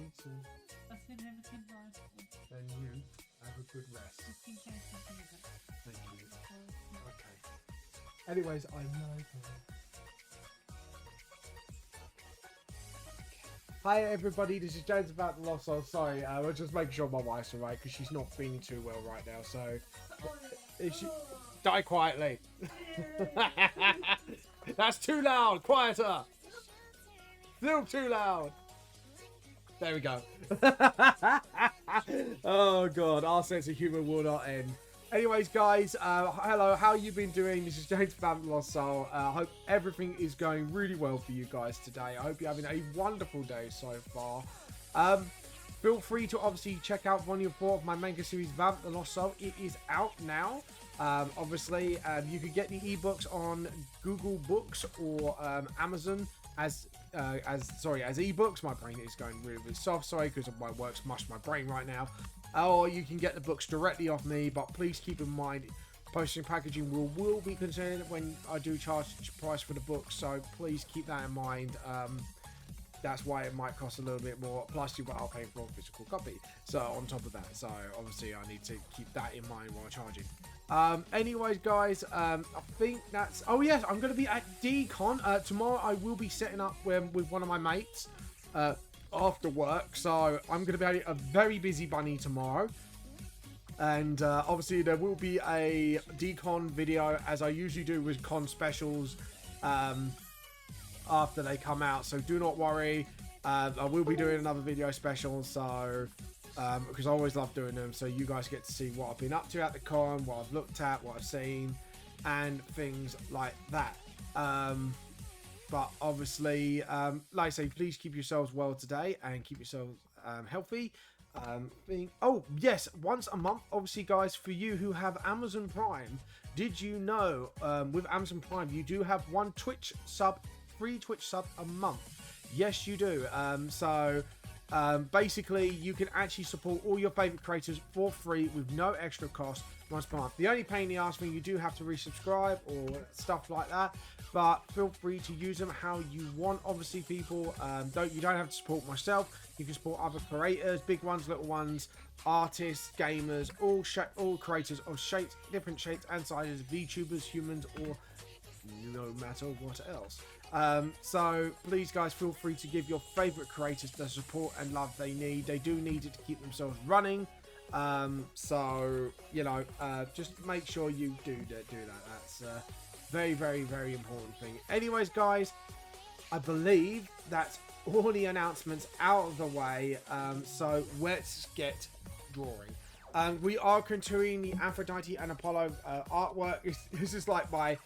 talk soon. I said have a good night. And you have a good rest. Just in case I do that. Thank you. Okay. Anyways, I like her. Hi everybody, this is James about the Lost Soul. Sorry, we'll just make sure my wife's alright because she's not feeling too well right now. So, if she die quietly. That's too loud. Quieter. Still too loud. There we go. Oh god, our sense of humour will not end. Anyways, guys, hello, how you been doing? This is James from the Lost Soul. I hope everything is going really well for you guys today. I hope you're having a wonderful day so far. Feel free to obviously check out Volume 4 of my manga series, Vamp the Lost Soul. It is out now. Obviously, you can get the ebooks on Google Books or Amazon as ebooks. My brain is going really, really soft. Sorry, because my work's mushed my brain right now. Or you can get the books directly off me, but please keep in mind postage and packaging will be considered when I do charge the price for the books, so please keep that in mind. That's why it might cost a little bit more, plus you are paying for a physical copy, so on top of that, so obviously I need to keep that in mind while charging. Anyways, guys, I think that's... Oh yes, I'm going to be at DCon tomorrow. I will be setting up with one of my mates after work, so I'm going to be a very busy bunny tomorrow, and obviously there will be a DCon video as I usually do with con specials after they come out, so do not worry. I will be doing another video special, so because I always love doing them, so you guys get to see what I've been up to at the con, what I've looked at, what I've seen, and things like that. But obviously, like I say, please keep yourselves well today and keep yourselves healthy. Oh, yes, once a month, obviously, guys, for you who have Amazon Prime, did you know with Amazon Prime, you do have one Twitch sub, free Twitch sub a month? Yes, you do. Basically, you can actually support all your favorite creators for free with no extra cost once per month. The only pain in the ass thing, you do have to resubscribe or stuff like that, but feel free to use them how you want. Obviously, people, you don't have to support myself. You can support other creators, big ones, little ones, artists, gamers, all creators of shapes, different shapes and sizes, VTubers, humans, or no matter what else. So please, guys, feel free to give your favorite creators the support and love they need. They do need it to keep themselves running. So you know, just make sure you do that. That's a very, very, very important thing. Anyways, guys, I believe that's all the announcements out of the way. So let's get drawing. We are continuing the Aphrodite and Apollo artwork. This is like my,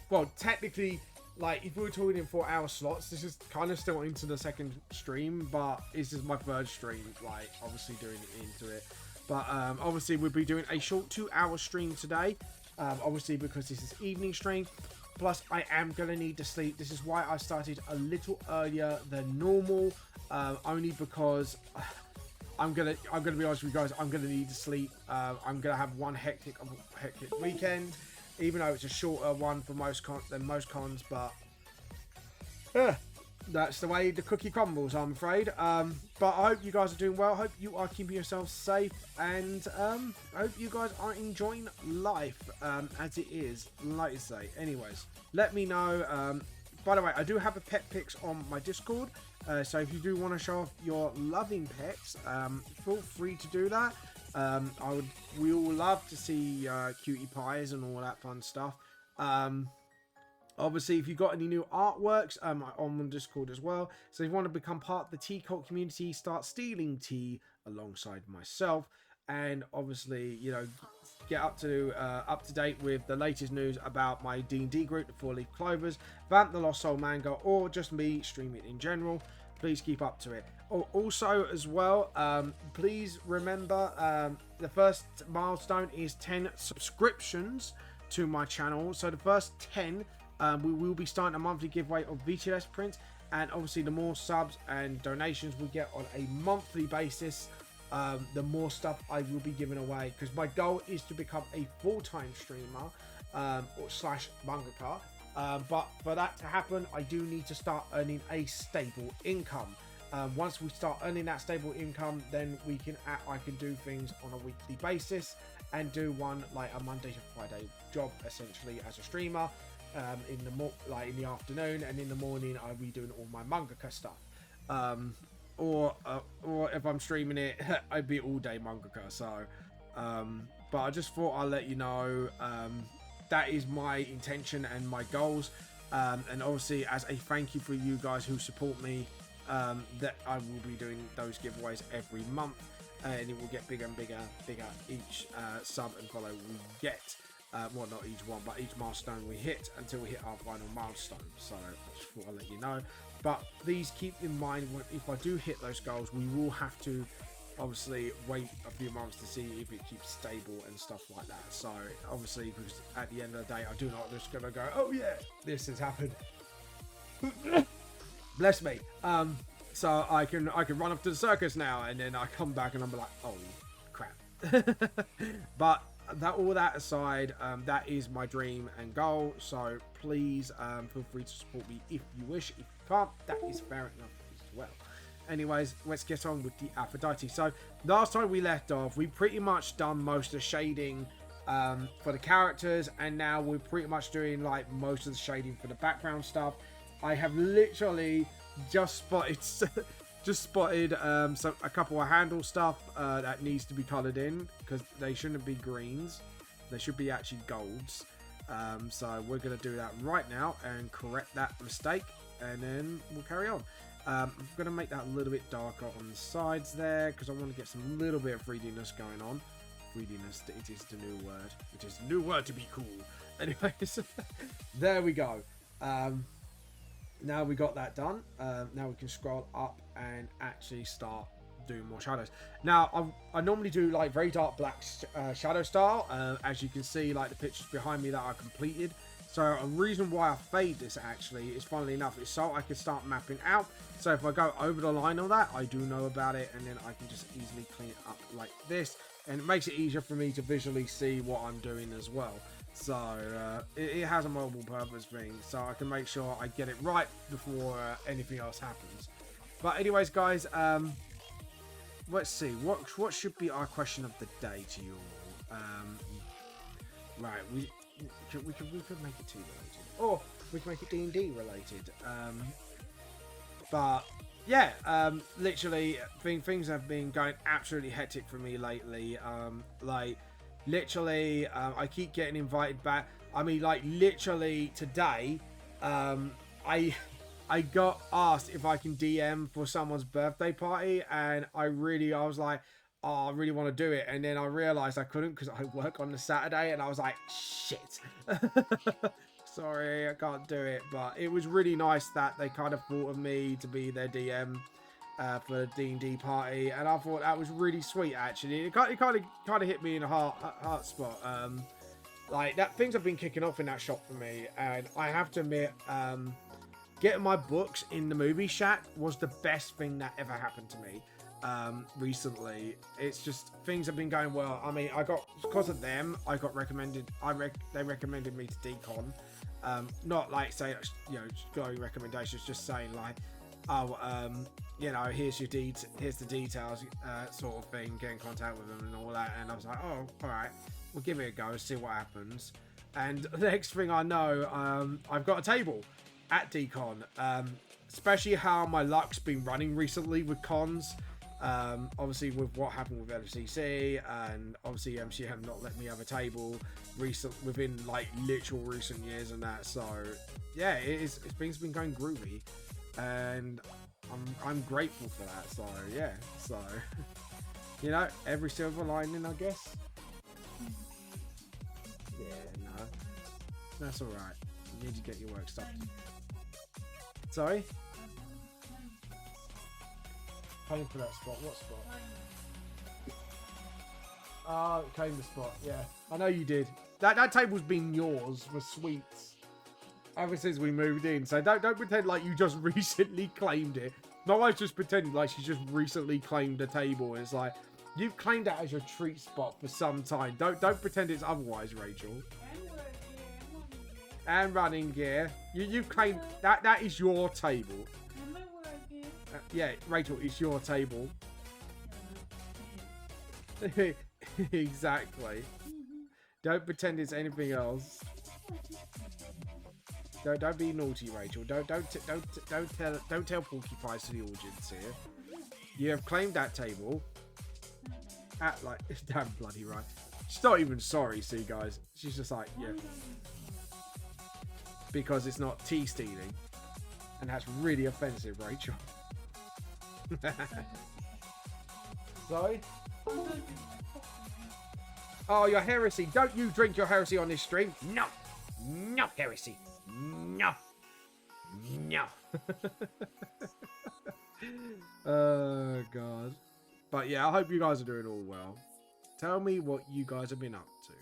well, technically, like, if we were talking in 4-hour slots, this is kind of still into the second stream, but this is my third stream, like, obviously doing it into it. But, obviously, we'll be doing a short 2-hour stream today, obviously, because this is evening stream. Plus, I am going to need to sleep. This is why I started a little earlier than normal, only because I'm gonna be honest with you guys, I'm going to need to sleep. I'm going to have one hectic weekend, even though it's a shorter one for most cons, but that's the way the cookie crumbles, I'm afraid. But I hope you guys are doing well. I hope you are keeping yourselves safe, and I hope you guys are enjoying life as it is, like I say. Anyways, let me know. By the way, I do have a pet pics on my Discord, so if you do want to show off your loving pets, feel free to do that. We all love to see cutie pies and all that fun stuff. Obviously, if you've got any new artworks, I'm on Discord as well. So if you want to become part of the tea cult community, start stealing tea alongside myself, and obviously, you know, get up to date with the latest news about my D&D group, the 4 Leaf Clovers, Vamp the Lost Soul manga, or just me streaming in general. Please keep up to it. Also, as well, please remember the first milestone is 10 subscriptions to my channel. So the first 10, we will be starting a monthly giveaway of VTLS prints, and obviously the more subs and donations we get on a monthly basis, the more stuff I will be giving away, because my goal is to become a full-time streamer or slash mangaka. But for that to happen, I do need to start earning a stable income. Once we start earning that stable income, then I can do things on a weekly basis and do one like a Monday to Friday job essentially as a streamer. In the afternoon, and in the morning I'll be doing all my mangaka stuff. Or if I'm streaming it, I'd be all day mangaka. So, but I just thought I'll let you know that is my intention and my goals. And obviously, as a thank you for you guys who support me, that I will be doing those giveaways every month, and it will get bigger and bigger each sub and follow we get. Well, not each one, but each milestone we hit until we hit our final milestone. So I just thought I'd let you know. But please keep in mind, if I do hit those goals, we will have to obviously wait a few months to see if it keeps stable and stuff like that. So obviously, because at the end of the day, I do not just gonna go, oh yeah, this has happened. Bless me. So I can run up to the circus now, and then I come back and I'm like, oh crap. But all that aside, that is my dream and goal. So please feel free to support me if you wish. If you can't, that is fair enough as well. Anyways, let's get on with the Aphrodite. So last time we left off, we pretty much done most of the shading for the characters, and now we're pretty much doing like most of the shading for the background stuff. I have literally just spotted a couple of handle stuff that needs to be colored in, because they shouldn't be greens, they should be actually golds. So we're going to do that right now and correct that mistake, and then we'll carry on. I'm going to make that a little bit darker on the sides there, because I want to get some little bit of 3Dness going on. 3Dness, it is the new word. It is the new word to be cool. Anyways, there we go. Now we got that done. Now we can scroll up and actually start doing more shadows. Now I normally do like very dark black shadow style. As you can see, like the pictures behind me that I completed. So a reason why I fade this actually is, funnily enough, is so I can start mapping out. So if I go over the line on that, I do know about it, and then I can just easily clean it up like this, and it makes it easier for me to visually see what I'm doing as well. So it has a multiple purpose thing, so I can make sure I get it right before anything else happens. But anyways, guys, let's see what should be our question of the day to you all. Right, we could make it 2 related, or we can make it D&D related. But yeah, literally things have been going absolutely hectic for me lately. Like literally, I keep getting invited back. I mean, like literally today, I got asked if I can DM for someone's birthday party, and I was like, oh, I really want to do it, and then I realized I couldn't because I work on the Saturday, and I was like, shit. Sorry, I can't do it. But it was really nice that they kind of thought of me to be their DM for the D&D party, and I thought that was really sweet. Actually, it kind of hit me in a heart spot. Like that, things have been kicking off in that shop for me, and I have to admit, getting my books in the movie shack was the best thing that ever happened to me. Recently, it's just things have been going well. I mean, because of them, I got recommended. They recommended me to Decon. Not like say, you know, glowing recommendations, just saying like, oh, you know, here's the details, sort of thing. Get in contact with them and all that. And I was like, oh, all right, we'll give it a go, see what happens. And the next thing I know, I've got a table at Decon. Especially how my luck's been running recently with cons. Obviously with what happened with LFCC, and obviously MCM not letting me have a table within like literal recent years and that. So yeah, it's been going groovy, and I'm grateful for that. So yeah, so you know, every silver lining, I guess. Yeah, no, that's all right. You need to get your work stuff. Sorry. Paying for that spot. What spot? Oh, claim the spot. Yeah, I know you did. That table's been yours for sweets ever since we moved in. So don't pretend like you just recently claimed it. My wife's just pretending like she just recently claimed the table. It's like you've claimed that as your treat spot for some time. Don't pretend it's otherwise, Rachel. And running gear. You've claimed that is your table. Yeah, Rachel, it's your table. Exactly. Don't pretend it's anything else. Don't be naughty, Rachel. Don't tell porcupines to the audience here. You have claimed that table. Act like damn bloody right. She's not even sorry, see guys. She's just like, yeah. Because it's not tea stealing. And that's really offensive, Rachel. Sorry? Oh, your heresy. Don't you drink your heresy on this stream. No. No heresy. No. No. Oh, God. But yeah, I hope you guys are doing all well. Tell me what you guys have been up to.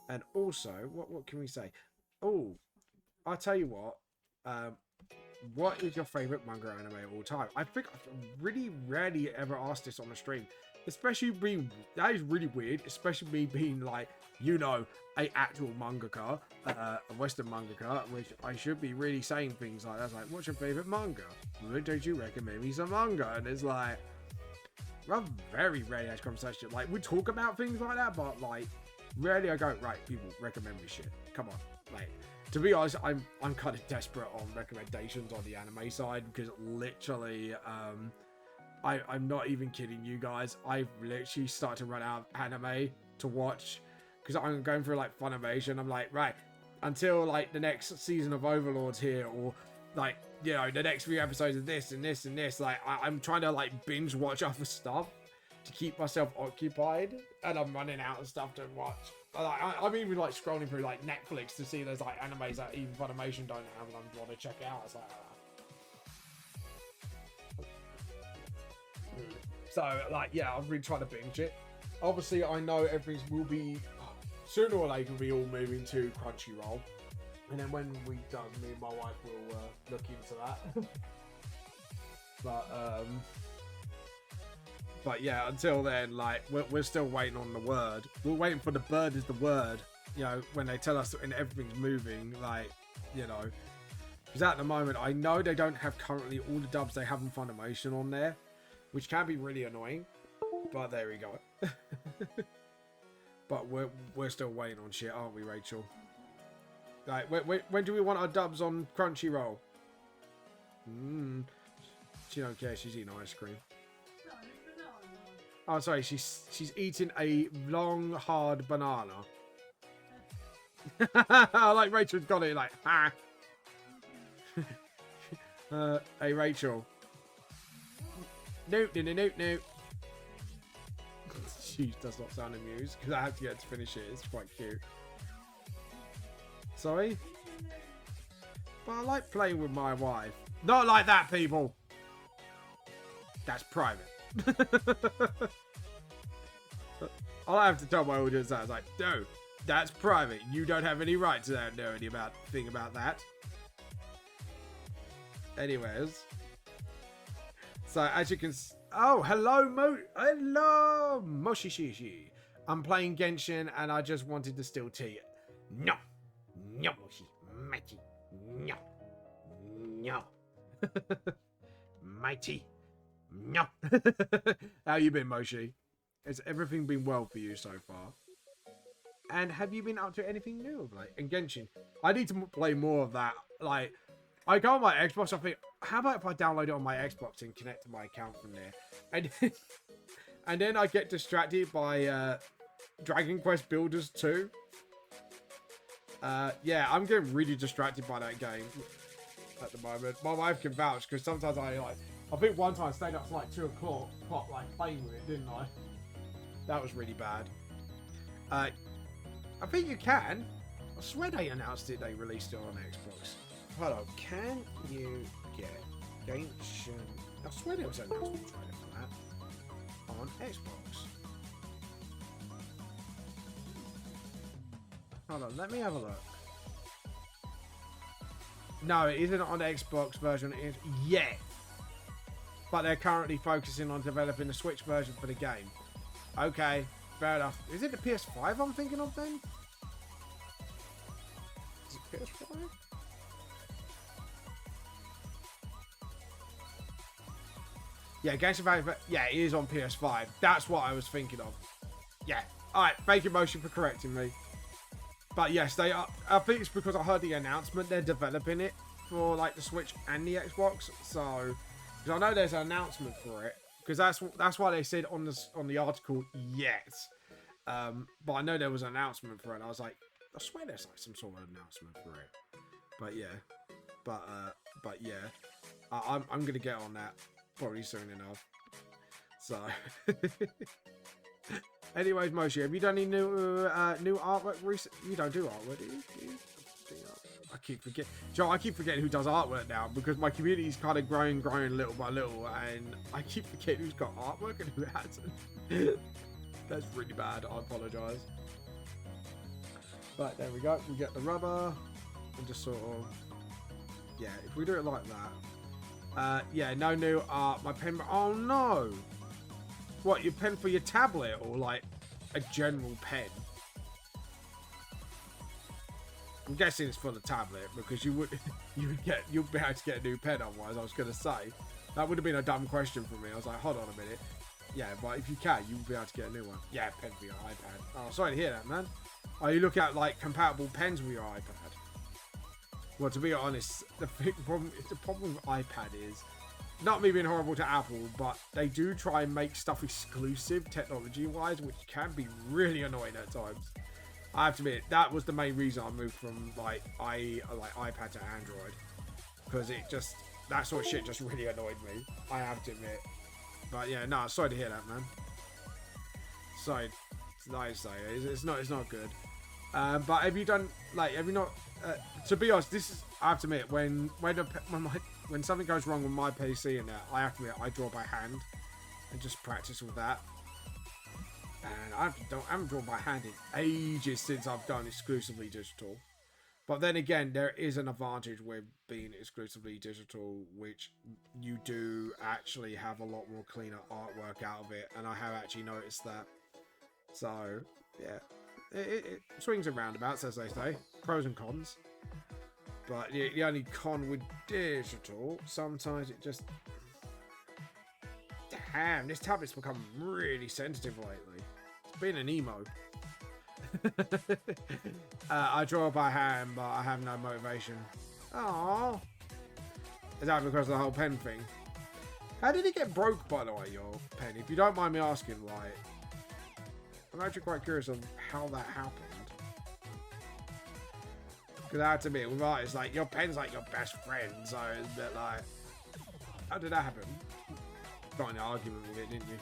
And also, what can we say? Oh, I'll tell you what. What is your favourite manga anime of all time? I think I've really rarely ever asked this on the stream. Especially being, that is really weird. Especially me being like, you know, a actual mangaka, a Western mangaka, which I should be really saying things like that. Like, what's your favourite manga? Don't you recommend me some manga? And it's like, well, very rarely have conversation. Like, we talk about things like that, but like, rarely I go, right, people recommend me shit. Come on, like. To be honest, I'm kind of desperate on recommendations on the anime side because literally, I'm not even kidding you guys. I've literally started to run out of anime to watch because I'm going through like Funimation. I'm like, right, until like the next season of Overlord's here, or like, you know, the next few episodes of this and this and this. Like, I'm trying to like binge watch other stuff to keep myself occupied, and I'm running out of stuff to watch. I'm even like scrolling through like Netflix to see there's like animes that even Funimation don't have, and I'm want to check out. It's like, so like, yeah, I'm really trying to binge it. Obviously, I know everything will be sooner or later we all moving to Crunchyroll, and then when we done, me and my wife will look into that. But yeah, until then, like, we're still waiting on the word. We're waiting for the bird is the word. You know, when they tell us when everything's moving, like, you know. Because at the moment, I know they don't have currently all the dubs they have in Funimation on there, which can be really annoying. But there we go. But we're still waiting on shit, aren't we, Rachel? Like, when do we want our dubs on Crunchyroll? She don't care. She's eating ice cream. Oh, sorry, she's eating a long, hard banana. Like Rachel's got it, like, ha. Hey, Rachel. Nope. She does not sound amused, because I have to get to finish it. It's quite cute. Sorry? But I like playing with my wife. Not like that, people! That's private. I'll have to tell my audience that. I was like, no, that's private. You don't have any right to know anything about that. Anyways. So, as you can... Oh, hello, Moshishishi. I'm playing Genshin, and I just wanted to steal tea. No, Moshi. Mighty. No. Mighty. No. How you been, Moshi? Has everything been well for you so far? And have you been up to anything new of late? And Genshin, I need to play more of that. Like, I go on my Xbox, I think, how about if I download it on my Xbox and connect to my account from there? And then I get distracted by Dragon Quest Builders 2. Yeah, I'm getting really distracted by that game at the moment. My wife can vouch, because sometimes I think one time I stayed up to like 2 o'clock, like playing with it, didn't I? That was really bad. I think you can. I swear they announced it, they released it on Xbox. Hold on, can you get Genshin? I swear there was an announcement trailer for that on Xbox. Hold on, let me have a look. No, it isn't on the Xbox version yet. But they're currently focusing on developing the Switch version for the game. Okay, fair enough. Is it the PS5 I'm thinking of then? Is it PS5? Yeah, Gangster Value. Yeah, it is on PS5. That's what I was thinking of. Yeah. All right. Thank you, Motion, for correcting me. But yes, they are. I think it's because I heard the announcement they're developing it for like the Switch and the Xbox. So, because I know there's an announcement for it. Because that's why they said on the article yes. But I know there was an announcement for it. And I was like, I swear there's like some sort of announcement for it. But yeah, but yeah, I'm gonna get on that probably soon enough. So, anyways, Moshi, have you done any new artwork recent? You don't do artwork, do you? I keep forgetting. Joe, I keep forgetting who does artwork now because my community's kind of growing little by little, and I keep forgetting who's got artwork and who hasn't. That's really bad. I apologise. But there we go. We get the rubber and just sort of, yeah. If we do it like that, yeah. No new art. My pen. Oh no! What, your pen for your tablet or like a general pen? I'm guessing it's for the tablet because you'll be able to get a new pen otherwise. I was gonna say that would have been a dumb question for me. I was like, hold on a minute. Yeah, but if you can, you'll be able to get a new one. Yeah, pen for your iPad. Oh, sorry to hear that, man. Oh, you look at like compatible pens with your iPad. Well, to be honest, the problem with iPad is not me being horrible to Apple, but they do try and make stuff exclusive technology-wise, which can be really annoying at times. I have to admit, that was the main reason I moved from like iPad to Android, because that sort of shit just really annoyed me. I have to admit. But yeah, no, sorry to hear that, man. Sorry, it's not good. But have you done have you not? To be honest, I have to admit, when something goes wrong with my PC and that, I have to admit, I draw by hand and just practice with that. And I haven't drawn by hand in ages since I've done exclusively digital. But then again, there is an advantage with being exclusively digital, which you do actually have a lot more cleaner artwork out of it, and I have actually noticed that. So, yeah, it swings and roundabouts, as they say. Pros and cons. But the only con with digital, sometimes it just... Damn, this tablet's become really sensitive lately. It's been an emo. I draw by hand, but I have no motivation. Aww. Is that because of the whole pen thing? How did it get broke, by the way, your pen? If you don't mind me asking, like... I'm actually quite curious on how that happened. Because I had to admit, with artists, like, your pen's like your best friend, so it's a bit like... How did that happen? Got in an argument with it, didn't you?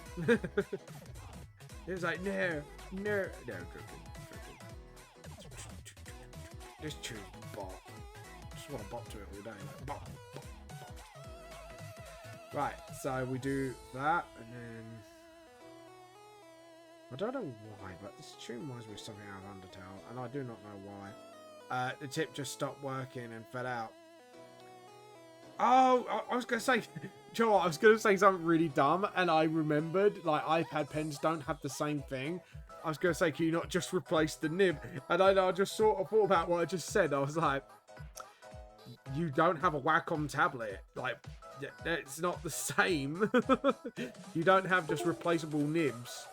It was like, no, good. This tune's bop. Just want to bop to it all day. Like, bop, bop, bop. Right, so we do that, and then... I don't know why, but this tune reminds me of something out of Undertale, and I do not know why. The tip just stopped working and fell out. Oh, I was going to say... Joe, I was going to say something really dumb, and I remembered, like, iPad pens don't have the same thing. I was going to say, can you not just replace the nib? And I just sort of thought about what I just said. I was like, you don't have a Wacom tablet. Like, it's not the same. You don't have just replaceable nibs.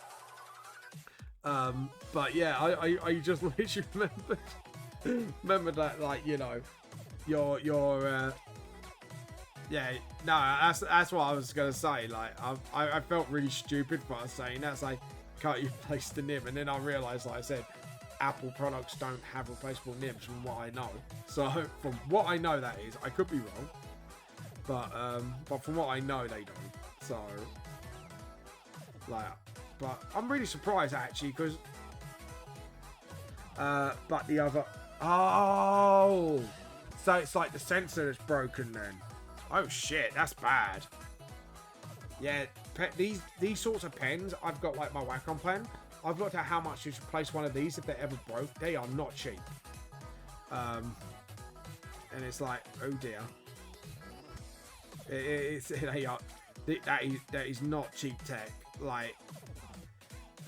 But yeah, I just literally remembered that, like, you know, your yeah, no, that's what I was gonna say. Like, I felt really stupid for saying that. It's like, can't you replace the nib? And then I realised, like I said, Apple products don't have replaceable nibs from what I know. So from what I know, that is, I could be wrong, but from what I know, they don't. So, like, but I'm really surprised actually, because but the other, oh, so it's like the sensor that's broken then. Oh shit, that's bad. Yeah, these sorts of pens, I've got like my Wacom pen. I've looked at how much to replace one of these if they ever broke. They are not cheap. And it's like, oh dear. That is not cheap tech. Like,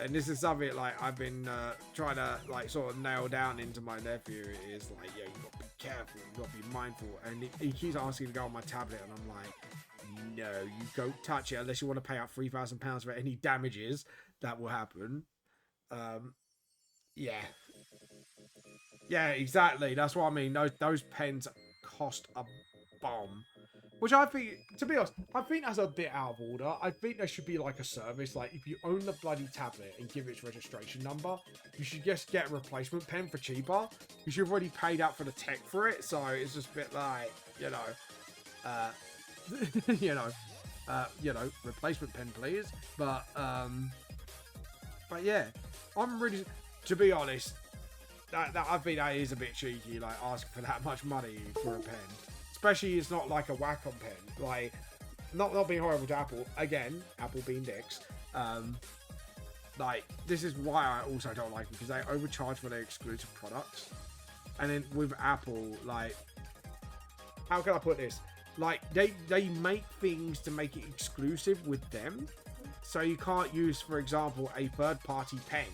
and this is something like I've been trying to like sort of nail down into my nephew. It is like, yeah, you got to be careful, you got to be mindful. And he keeps asking to go on my tablet, and I'm like, no, you don't touch it unless you want to pay out £3,000 for any damages that will happen. Yeah. Yeah, exactly. That's what I mean. Those pens cost a bomb. Which I think, to be honest, I think that's a bit out of order. I think there should be like a service, like if you own the bloody tablet and give its registration number, you should just get a replacement pen for cheaper. Because you've already paid out for the tech for it, so it's just a bit like, replacement pen, please. But yeah, I'm really, to be honest, that I think that is a bit cheeky, like asking for that much money for a pen. Especially it's not like a Wacom pen. Like, not being horrible to Apple. Again, Apple being dicks. Like, this is why I also don't like them, because they overcharge for their exclusive products. And then with Apple, like, how can I put this? Like, they make things to make it exclusive with them. So you can't use, for example, a third-party pen,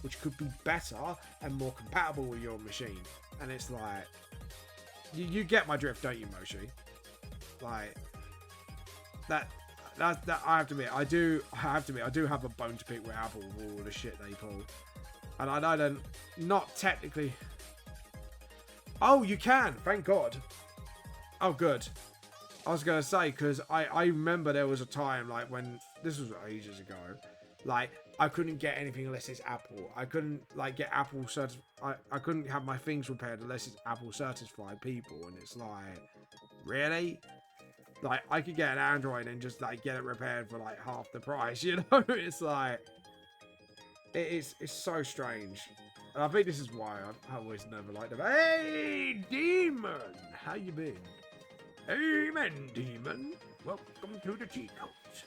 which could be better and more compatible with your machine. And it's like, you get my drift, don't you, Moshi? Like, that I have to admit, I do have a bone to pick with Apple with all the shit they pull. And I know they're not technically. Oh, you can, thank God. Oh, good. I was gonna say, because I remember there was a time, like, when this was ages ago, like, I couldn't get anything unless it's Apple. I couldn't, like, get Apple certified. I couldn't have my things repaired unless it's Apple certified people. And it's like, really? Like, I could get an Android and just, like, get it repaired for, like, half the price, you know? It's like, it's so strange. And I think this is why I always never liked them. Hey, Demon! How you been? Amen, Demon. Welcome to the cheat codes.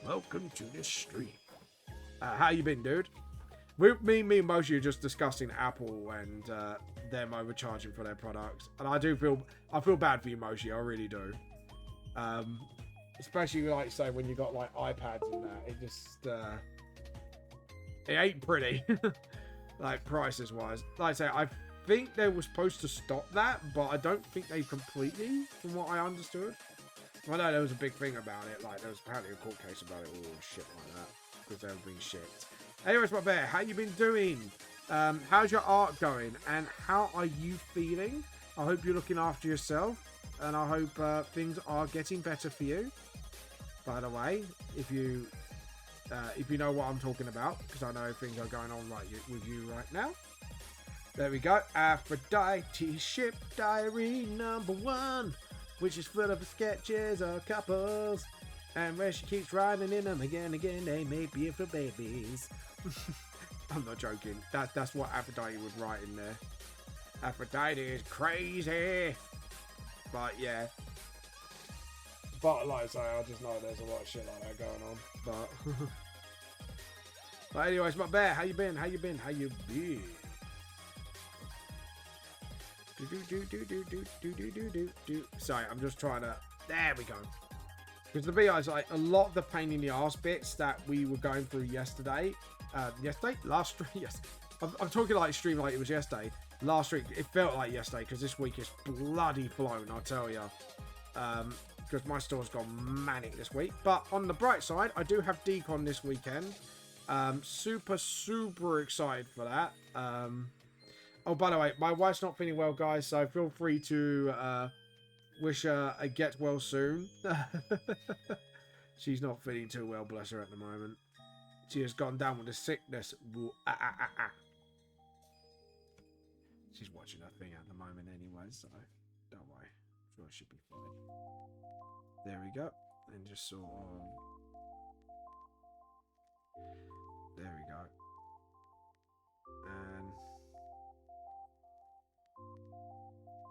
Welcome to the stream. How you been, dude? Me and Moshi are just discussing Apple and them overcharging for their products, and I feel bad for you, Moshi. I really do. Especially like say when you got like iPads and that, it just it ain't pretty. Like prices wise, like I say, I think they were supposed to stop that, but I don't think they completely, from what I understood. I know there was a big thing about it, like there was apparently a court case about it, all shit like that. Because they've been shit. Anyways, my bear, how you been doing? How's your art going? And how are you feeling? I hope you're looking after yourself. And I hope things are getting better for you. By the way, if you know what I'm talking about, because I know things are going on with you right now. There we go. Aphrodite Ship Diary #1, which is full of sketches of couples. And where she keeps riding in them again, they make beautiful babies. I'm not joking. That's what Aphrodite was writing there. Aphrodite is crazy. But yeah. But like I say, I just know there's a lot of shit like that going on. But anyways, my bear, how you been? How you been? Sorry, I'm just trying to. There we go. Because to be honest, like a lot of the pain in the arse bits that we were going through yesterday, last stream, yes, I'm talking like stream like it was yesterday. Last week, it felt like yesterday because this week is bloody flown, I tell you. Because my store's gone manic this week. But on the bright side, I do have Decon this weekend. Super excited for that. Oh, by the way, my wife's not feeling well, guys, so feel free to wish her a get well soon. She's not feeling too well, bless her, at the moment. She has gone down with the sickness. She's watching her thing at the moment anyway, so don't worry. I'm sure it should be fine. There we go. And just sort of... There we go. And...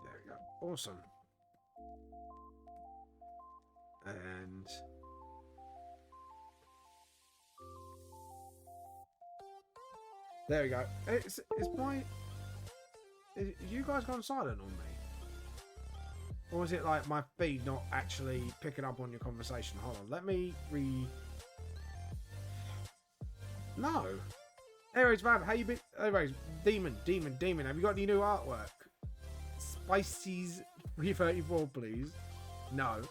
There we go. Awesome. And... There we go. It's my... Is you guys gone silent on me? Or is it like my feed not actually picking up on your conversation? Hold on, let me No. Anyways, man, how you been? Anyways, Demon, have you got any new artwork? Spicy's 334, please. No.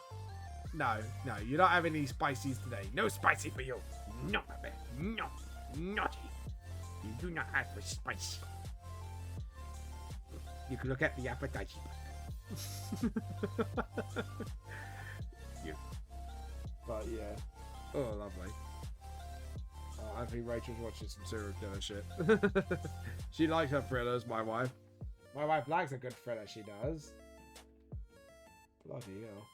No, you're not having any spices today. No spicy for you. No, baby. No, naughty. You do not ask for spice. You can look at the appetizer. But yeah. Oh, lovely. Oh, I think Rachel's watching some serial killer shit. She likes her thrillers, my wife. My wife likes a good thriller, she does. Bloody hell.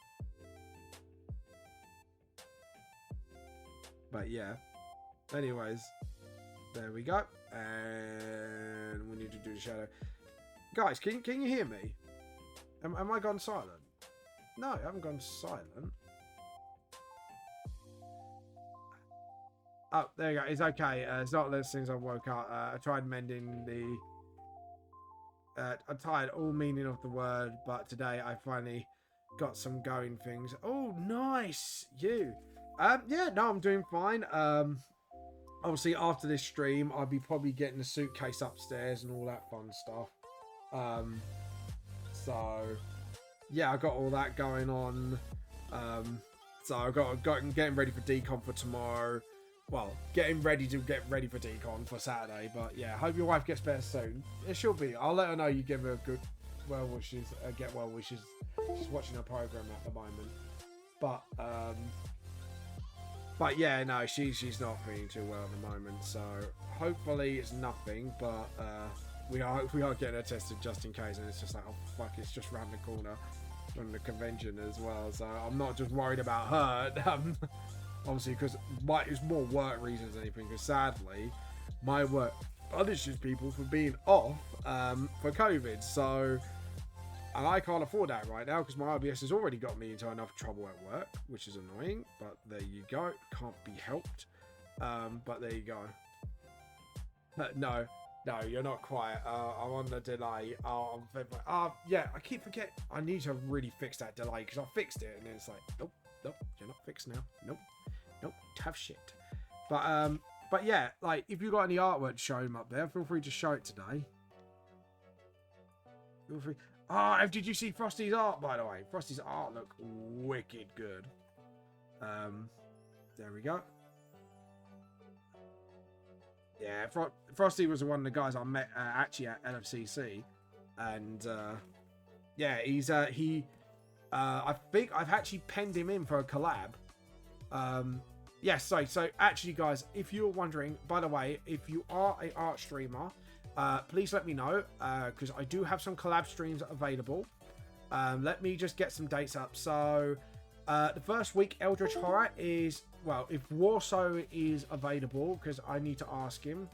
But yeah. Anyways. There we go. And we need to do the shadow. Guys, can you hear me? Am I gone silent? No, I haven't gone silent. Oh, there you go. It's okay. It's not those things I woke up. I tried mending the... I'm tired all meaning of the word, but today I finally got some going things. Oh, nice. You. Yeah, no, I'm doing fine. Obviously, after this stream, I'll be probably getting the suitcase upstairs and all that fun stuff. So, yeah, I got all that going on. So I got getting ready for decon for tomorrow. Well, getting ready for decon for Saturday. But yeah, hope your wife gets better soon. It should be. I'll let her know you give her good well wishes. Get well wishes. She's watching her program at the moment. But yeah, no, she's not feeling too well at the moment. So hopefully it's nothing. But we are getting her tested just in case. And it's just like, oh fuck, it's just round the corner from the convention as well. So I'm not just worried about her. Obviously, because it's more work reasons than anything. Because sadly, my work punishes people for being off for COVID. So, and I can't afford that right now because my IBS has already got me into enough trouble at work, which is annoying. But there you go. Can't be helped. But there you go. No, you're not quiet. I'm on the delay. Yeah, I keep forgetting. I need to really fix that delay because I fixed it and then it's like, nope, you're not fixed now. Nope, tough shit. But yeah, like if you got any artwork to show him up there, feel free to show it today. Feel free. Did you see Frosty's art, by the way? Frosty's art looked wicked good. There we go. Yeah, Frosty was one of the guys I met actually at LFCC, and yeah, I think I've actually penned him in for a collab. Yes, so actually, guys, if you're wondering, by the way, if you are an art streamer, please let me know because I do have some collab streams available. Let me just get some dates up. So the first week, Eldritch Horror is. Well, if Warsaw is available, because I need to ask him,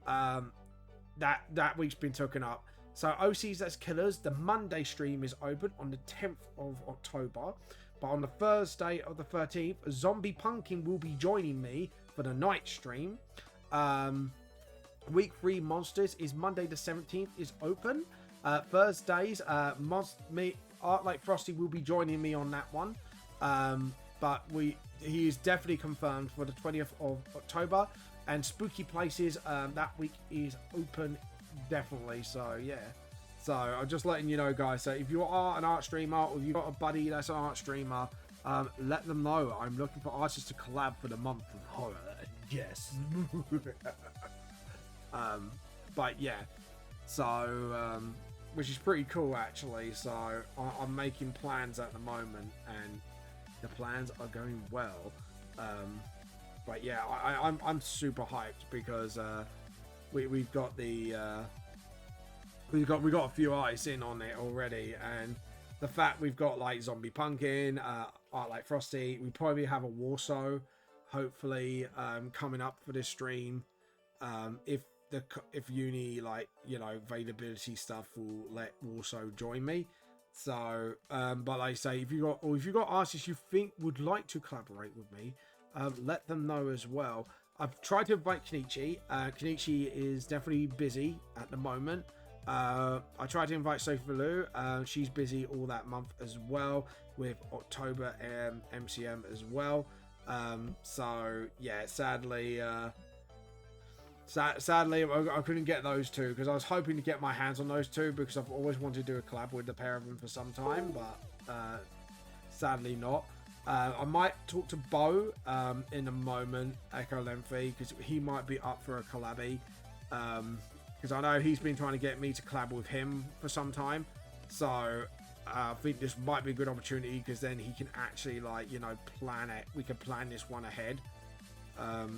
that week's been taken up. So OC's That's Killers, the Monday stream is open on the 10th of October. But on the Thursday of the 13th, Zombie Pumpkin will be joining me for the night stream. Week 3 Monsters is Monday the 17th is open. Thursdays, me, Art Like Frosty will be joining me on that one. But he is definitely confirmed for the 20th of October, and Spooky Places that week is open definitely. So yeah, so I'm just letting you know, guys. So if you are an art streamer or you've got a buddy that's an art streamer, let them know. I'm looking for artists to collab for the month of horror. Yes. But yeah, so which is pretty cool actually. So I'm making plans at the moment, and the plans are going well. But yeah, I'm super hyped because we've got the we got a few artists in on it already, and the fact we've got like Zombie Pumpkin, Art Like Frosty, we probably have a Warsaw hopefully coming up for this stream. If uni, like, you know, availability stuff will let Warsaw join me. So but like I say, if you got artists you think would like to collaborate with me, let them know as well. I've tried to invite Kenichi. Kenichi is definitely busy at the moment. I tried to invite Sophie Lou. She's busy all that month as well, with October MCM as well. So yeah, sadly I couldn't get those two, because I was hoping to get my hands on those two, because I've always wanted to do a collab with the pair of them for some time, but sadly not. I might talk to Bo in a moment, Echo Lengthy, because he might be up for a collabby. Because I know he's been trying to get me to collab with him for some time. So I think this might be a good opportunity, because then he can actually, like, you know, plan it. We can plan this one ahead.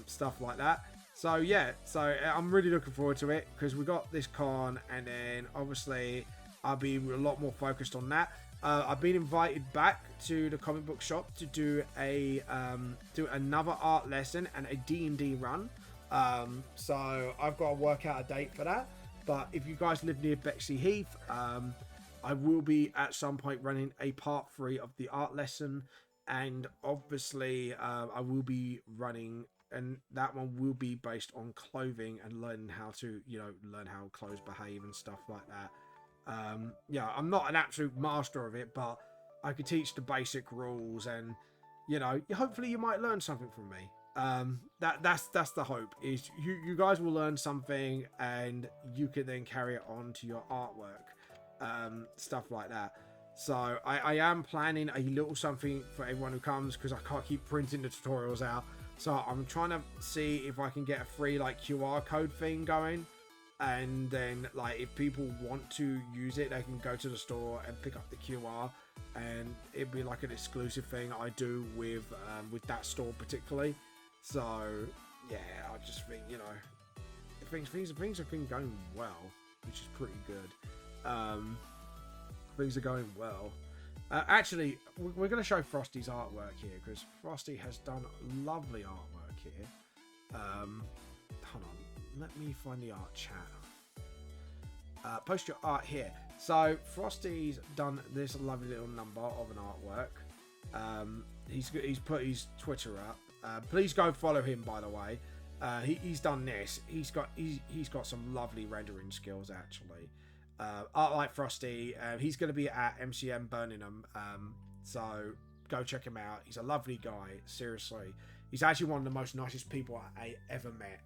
Stuff like that. So yeah, so I'm really looking forward to it, because we got this con, and then obviously I'll be a lot more focused on that. I've been invited back to the comic book shop to do another art lesson and a D&D run. So I've got to work out a date for that. But if you guys live near Bexley Heath, I will be at some point running a part 3 of the art lesson, and obviously I will be running, and that one will be based on clothing and learning how to, you know, learn how clothes behave and stuff like that. Yeah, I'm not an absolute master of it, but I could teach the basic rules, and, you know, hopefully you might learn something from me. That's the hope, is you guys will learn something, and you can then carry it on to your artwork, stuff like that. So I am planning a little something for everyone who comes, because I can't keep printing the tutorials out. So I'm trying to see if I can get a free, like, QR code thing going. And then, like, if people want to use it, they can go to the store and pick up the QR, and it'd be like an exclusive thing I do with that store particularly. So yeah, I just think, you know, things have been going well, which is pretty good. Things are going well. Actually, we're going to show Frosty's artwork here, because Frosty has done lovely artwork here. Hold on. Let me find the art chat. Post your art here. So Frosty's done this lovely little number of an artwork. He's put his Twitter up. Please go follow him, by the way. He's done this. He's got some lovely rendering skills, actually. Art like Frosty. He's going to be at MCM Birmingham. So go check him out. He's a lovely guy. Seriously. He's actually one of the most nicest people I ever met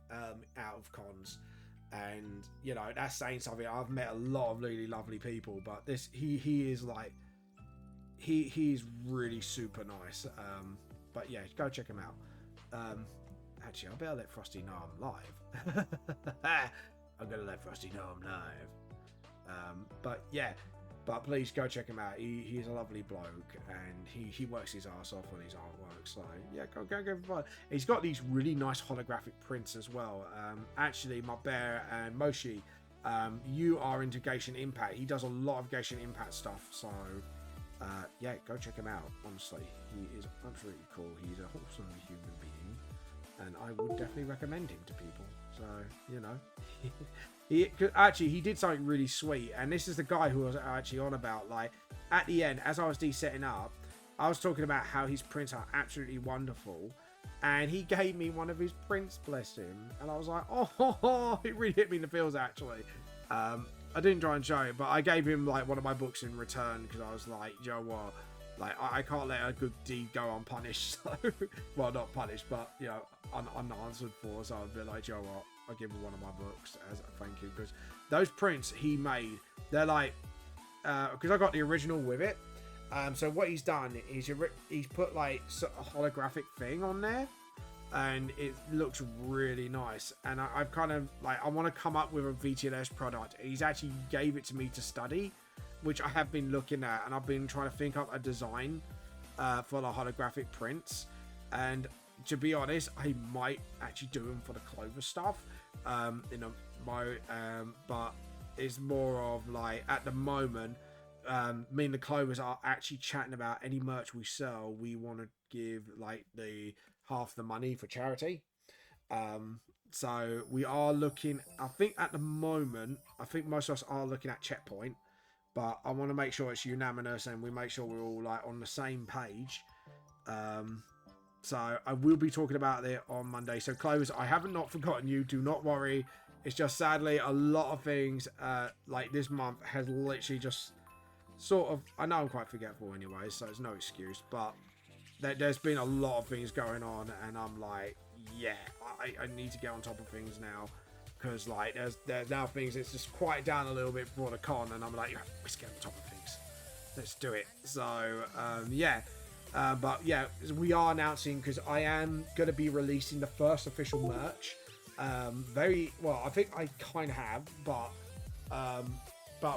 out of cons. And, you know, that's saying something. I've met a lot of really lovely people, but he is like, he's really super nice. But yeah, go check him out. Actually, I better let Frosty know I'm live. I'm going to let Frosty know I'm live. But yeah. But please go check him out. He's a lovely bloke, and he works his ass off on his artwork. So yeah, go give him fun. He's got these really nice holographic prints as well. Actually, my bear and Moshi, you are into Genshin Impact. He does a lot of Genshin Impact stuff. So yeah, go check him out. Honestly, he is absolutely cool. He's a wholesome human being, and I would definitely recommend him to people. So, you know. He did something really sweet, and this is the guy who I was actually on about. Like, at the end, as I was setting up, I was talking about how his prints are absolutely wonderful, and he gave me one of his prints, bless him, and I was like, oh, it really hit me in the feels, actually. I didn't try and show it, but I gave him, like, one of my books in return, because I was like, you know what, like, I can't let a good deed go unpunished. So, well, not punished, but, you know, unanswered for. So I'd be like, you know what, I'll give him one of my books as a thank you, because those prints he made, they're like, because I got the original with it. So what he's done is he's put like a holographic thing on there, and it looks really nice. And I've kind of like, I want to come up with a VTLS product. He's actually gave it to me to study, which I have been looking at, and I've been trying to think up a design for the holographic prints. And to be honest, I might actually do them for the Clover stuff, but it's more of like, at the moment, me and the Clovers are actually chatting about any merch we sell. We want to give like the half the money for charity. So we are looking, I think at the moment, I think most of us are looking at Checkpoint, but I want to make sure it's unanimous and we make sure we're all like on the same page. So I will be talking about it on Monday. So Clovers, I haven't not forgotten you. Do not worry. It's just sadly a lot of things like this month has literally just sort of, I know I'm quite forgetful anyway, so it's no excuse, but there's been a lot of things going on, and I'm like, yeah, I need to get on top of things now, because like there's now things, it's just quiet down a little bit before the con, and I'm like, yeah, let's get on top of things, let's do it. So yeah, But yeah, we are announcing, because I am going to be releasing the first official merch. Very well, I think I kind of have, but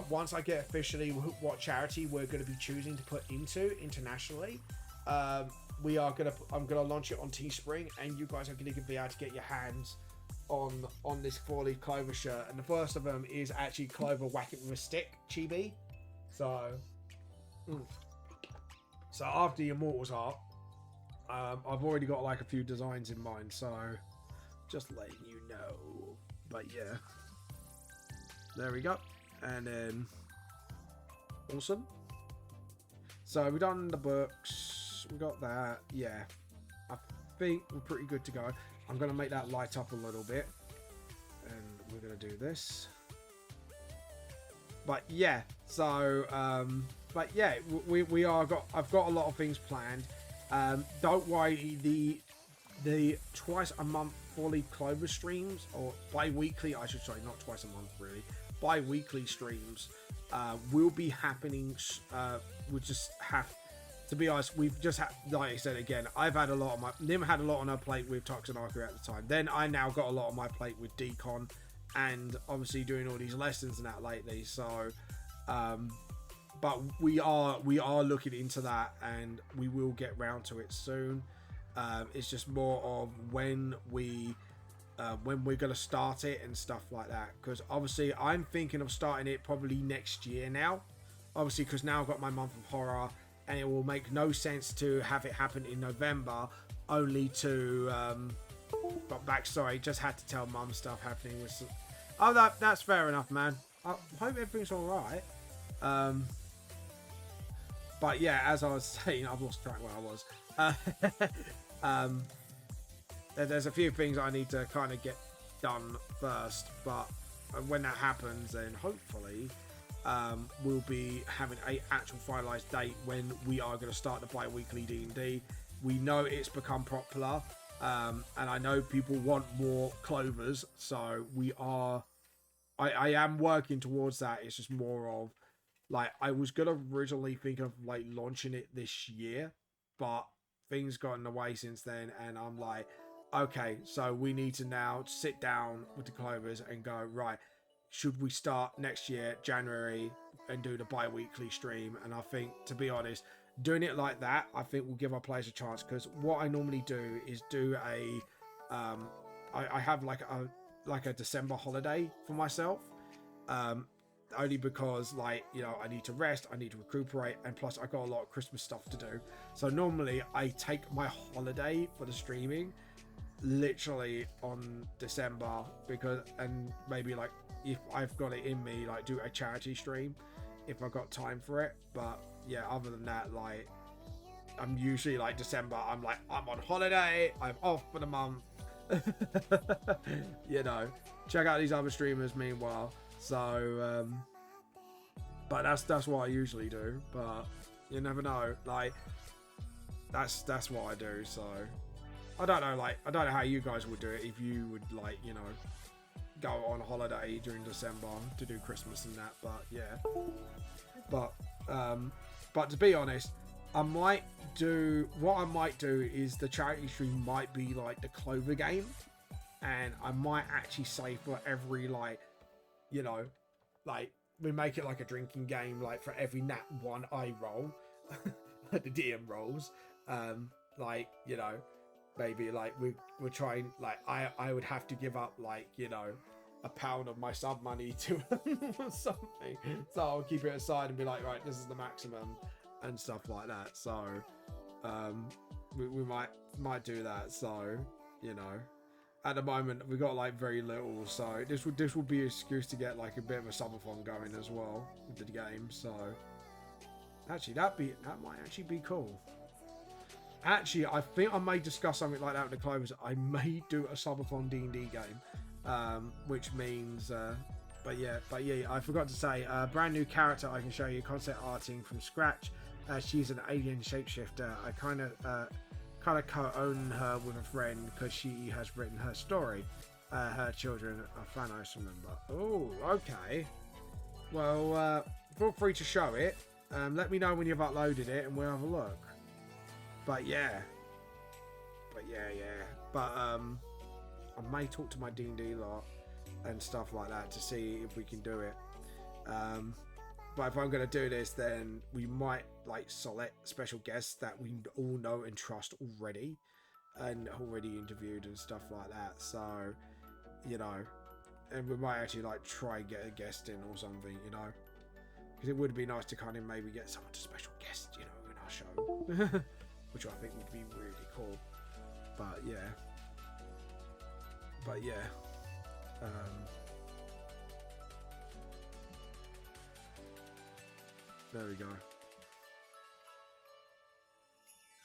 once I get officially what charity we're going to be choosing to put into internationally, I'm gonna launch it on Teespring, and you guys are going to be able to get your hands on this 4-leaf Clover shirt. And the first of them is actually Clover Whack It With a Stick chibi. So after the Immortals art, I've already got like a few designs in mind, so just letting you know. But yeah, there we go. And then awesome. So we've done the books, we got that. Yeah, I think we're pretty good to go. I'm gonna make that light up a little bit, and we're gonna do this. But yeah, so but yeah, I've got a lot of things planned. Don't worry, the twice a month 4-leaf Clover streams, or bi-weekly, I should say, not twice a month really, bi-weekly streams will be happening. We just have to be honest, we've just had, like I said again, I've had a lot on Nim had a lot on her plate with Toxinarca at the time. Then I now got a lot on my plate with Decon, and obviously doing all these lessons and that lately. So but we are looking into that, and we will get round to it soon. It's just more of when we're going to start it and stuff like that, because obviously I'm thinking of starting it probably next year now, obviously, because now I've got my month of horror, and it will make no sense to have it happen in November only to but backstory, just had to tell mum stuff happening with some... Oh, that's fair enough, man. I hope everything's all right. But yeah, as I was saying, I've lost track where I was. There's a few things I need to kind of get done first, but when that happens, then hopefully we'll be having a actual finalized date when we are going to start the bi-weekly D&D. We know it's become popular, and I know people want more Clovers, so I am working towards that. It's just more of, like, I was gonna originally think of like launching it this year, but things got in the way since then, and I'm like, okay, so we need to now sit down with the Clovers and go, right, should we start next year, January, and do the bi-weekly stream? And I think, to be honest, doing it like that, I think will give our players a chance, because what I normally do is do I have like a December holiday for myself, only because, like, you know, I need to rest, I need to recuperate, and plus I got a lot of Christmas stuff to do. So normally I take my holiday for the streaming literally on December, because, and maybe like if I've got it in me, like do a charity stream if I've got time for it. But yeah, other than that, like, I'm usually like December, I'm on holiday, I'm off for the month. You know, check out these other streamers meanwhile. So but that's what I usually do, but you never know, like that's what I do. So I don't know how you guys would do it, if you would, like, you know, go on holiday during December to do Christmas and that. But yeah, but to be honest, what I might do is the charity stream might be like the Clover game, and I might actually say for every, like, you know, like, we make it like a drinking game, like for every nat 1 I roll, the DM rolls, like, you know, maybe like we're trying, like, I would have to give up, like, you know, £1 of my sub money to or something, so I'll keep it aside and be like, right, this is the maximum and stuff like that. So we might do that. So, you know, at the moment we've got like very little, so this would be an excuse to get like a bit of a subathon going as well with the game. So actually that might actually be cool. Actually, I think I may discuss something like that with the Clovers. I may do a subathon D&D game, which means but yeah, I forgot to say, brand new character I can show you, concept arting from scratch. She's an alien shapeshifter. I kind of co-own her with a friend because she has written her story. Her children are Thanos, remember. Oh, okay. Well, feel free to show it. Let me know when you've uploaded it and we'll have a look. But yeah. But I may talk to my D&D lot and stuff like that to see if we can do it. But if I'm going to do this, then we might like select special guests that we all know and trust already and already interviewed and stuff like that. So, you know, and we might actually like try and get a guest in or something, you know, because it would be nice to kind of maybe get someone to special guest, you know, in our show, which I think would be really cool. But yeah. There we go.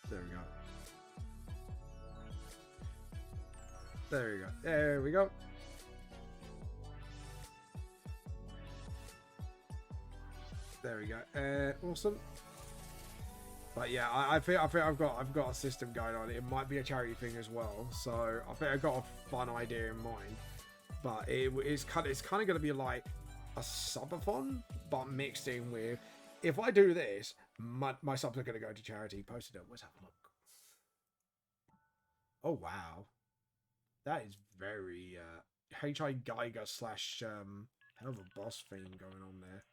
There we go. There we go. There we go. There we go. Awesome. But yeah, I think I've got a system going on. It might be a charity thing as well. So I think I've got a fun idea in mind. But it's kind of going to be like a subathon, but mixed in with, if I do this, my subs are going to go to charity. Posted up. Let's have a look. Oh wow, that is very H.I. Geiger / hell of a boss theme going on there.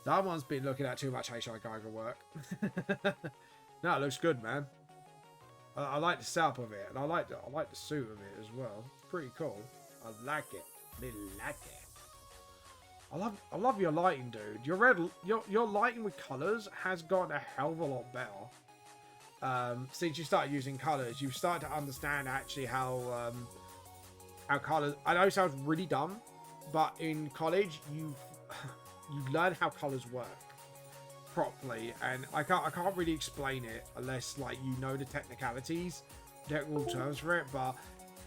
That one's been looking at too much H.I. Geiger work. No, it looks good, man. I like the setup of it, and I like the suit of it as well. Pretty cool. I like it. Really like it. I love your lighting, dude. Your lighting with colors has gotten a hell of a lot better. Since you started using colors, you've started to understand actually how colors. I know it sounds really dumb, but in college you've learned how colors work properly, and I can't really explain it unless like you know the technicalities, technical terms for it, but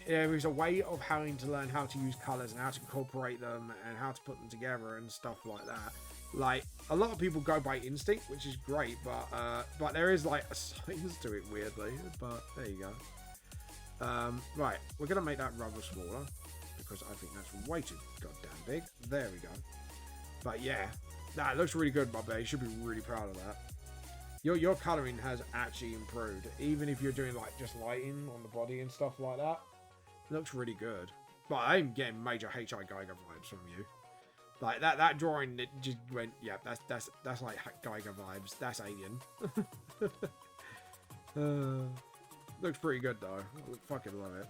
there is a way of having to learn how to use colors and how to incorporate them and how to put them together and stuff like that. Like, a lot of people go by instinct, which is great, but there is like a science to it, weirdly. But there you go. Right, we're gonna make that rubber smaller because I think that's way too goddamn big. There we go. But yeah, nah, it looks really good, my babe. You should be really proud of that. Your coloring has actually improved, even if you're doing like just lighting on the body and stuff like that. It looks really good. But I'm getting major H.I. Geiger vibes from you. Like that drawing, it just went, yeah, that's like Geiger vibes. That's alien. Looks pretty good though. I fucking love it.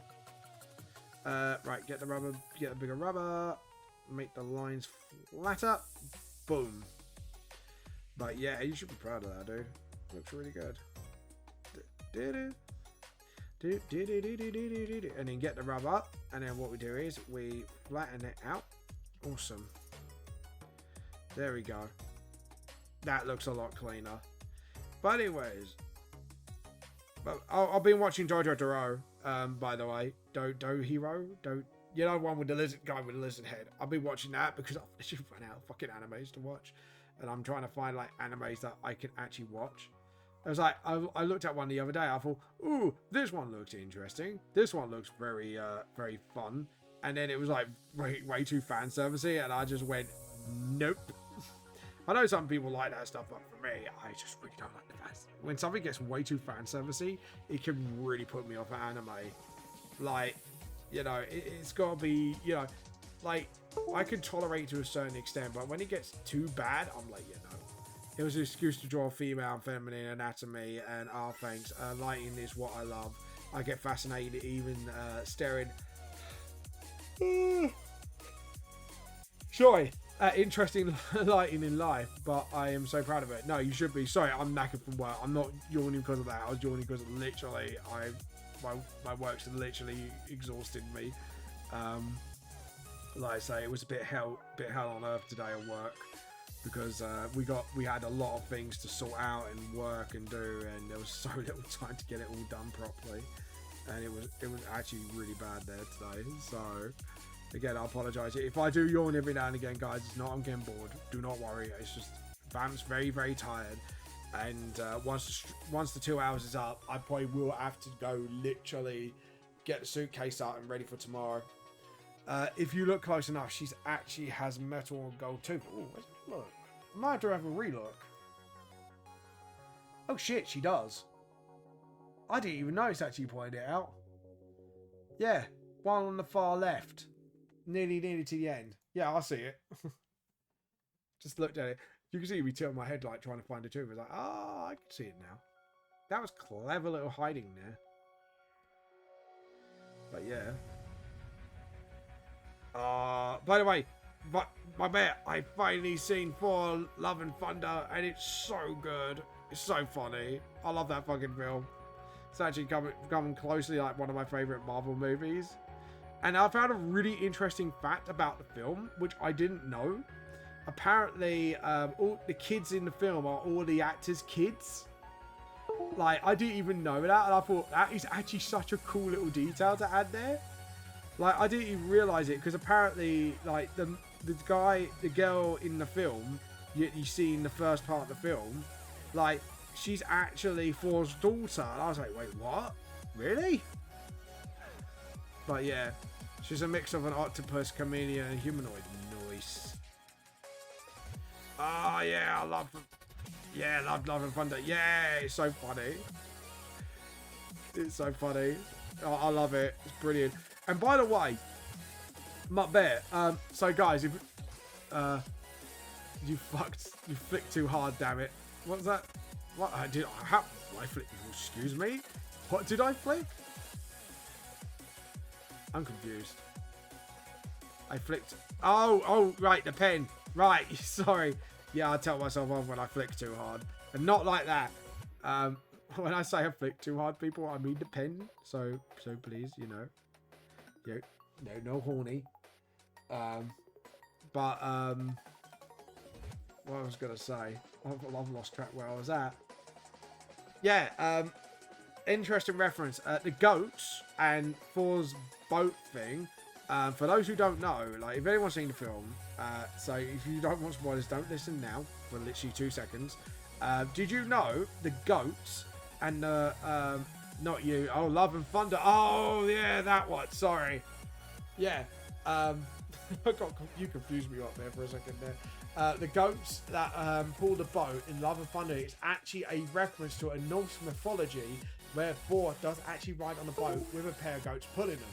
Right, get the bigger rubber. Make the lines flatter. Boom. But yeah, you should be proud of that, dude. Looks really good. And then get the rubber up, and then what we do is we flatten it out. Awesome. There we go. That looks a lot cleaner. But anyways, I've been watching Jojo Doro. By the way, Do Hero, you know, one with the lizard guy with the lizard head. I've been watching that because I've literally run out of fucking animes to watch, and I'm trying to find like animes that I can actually watch. I was like, I looked at one the other day. I thought, ooh, this one looks interesting. This one looks very, very fun. And then it was like way too fan servicey, and I just went, nope. I know some people like that stuff, but for me, I just really don't like the fans. When something gets way too fan servicey, it can really put me off an anime. Like, you know, it's got to be, you know, like, I can tolerate to a certain extent, but when it gets too bad, I'm like, yeah, no. It was an excuse to draw female and feminine anatomy, and thanks. Lighting is what I love. I get fascinated even staring. Sorry, interesting lighting in life, but I am so proud of it. No, you should be. Sorry, I'm knackered from work. I'm not yawning because of that. I was yawning because literally, my work's literally exhausted me. Like I say, it was a bit hell on earth today at work. Because we had a lot of things to sort out and work and do, and there was so little time to get it all done properly, and it was actually really bad there today. So again, I apologise if I do yawn every now and again, guys. It's not I'm getting bored. Do not worry. It's just Vam's very tired, and once the 2 hours is up, I probably will have to go literally get the suitcase out and ready for tomorrow. If you look close enough, she's actually has metal and gold tooth. Oh, look. I might have to have a relook. Oh shit, she does. I didn't even notice that you pointed it out. Yeah, one on the far left. Nearly to the end. Yeah, I see it. Just looked at it. You can see me tilt my head like trying to find the tube. I was like, oh, I can see it now. That was clever little hiding there. But yeah. By the way, my bet, I finally seen Thor Love and Thunder, and it's so good. It's so funny. I love that fucking film. It's actually coming closely like one of my favorite Marvel movies. And I found a really interesting fact about the film, which I didn't know. Apparently, all the kids in the film are all the actors' kids. Like, I didn't even know that, and I thought that is actually such a cool little detail to add there. Like, I didn't even realise it, because apparently, like, the girl in the film, you see in the first part of the film, like, she's actually Thor's daughter. And I was like, wait, what? Really? But yeah, she's a mix of an octopus, chameleon, and humanoid. Nice. Oh, yeah, I love Love and Thunder. Yeah, it's so funny. It's so funny. Oh, I love it. It's brilliant. And by the way, Mutt Bear, so guys, if you flicked too hard, damn it. What's that? What I flick? Excuse me. What did I flick? I'm confused. I flicked. Oh, right, the pen. Right, sorry. Yeah, I tell myself off when I flick too hard, and not like that. When I say I flick too hard, people, I mean the pen. So please, you know, no horny. What I was gonna say, I've lost track where I was at. Yeah, interesting reference. The goats and Thor's boat thing. For those who don't know, like if anyone's seen the film, so if you don't want spoilers, don't listen now for literally 2 seconds. Did you know the goats and the not you? Oh, Love and Thunder. Oh yeah, that one. Sorry. Yeah. You confused me up there for a second there. The goats that pull the boat in Love and Thunder is actually a reference to a Norse mythology where Thor does actually ride on a boat with a pair of goats pulling them.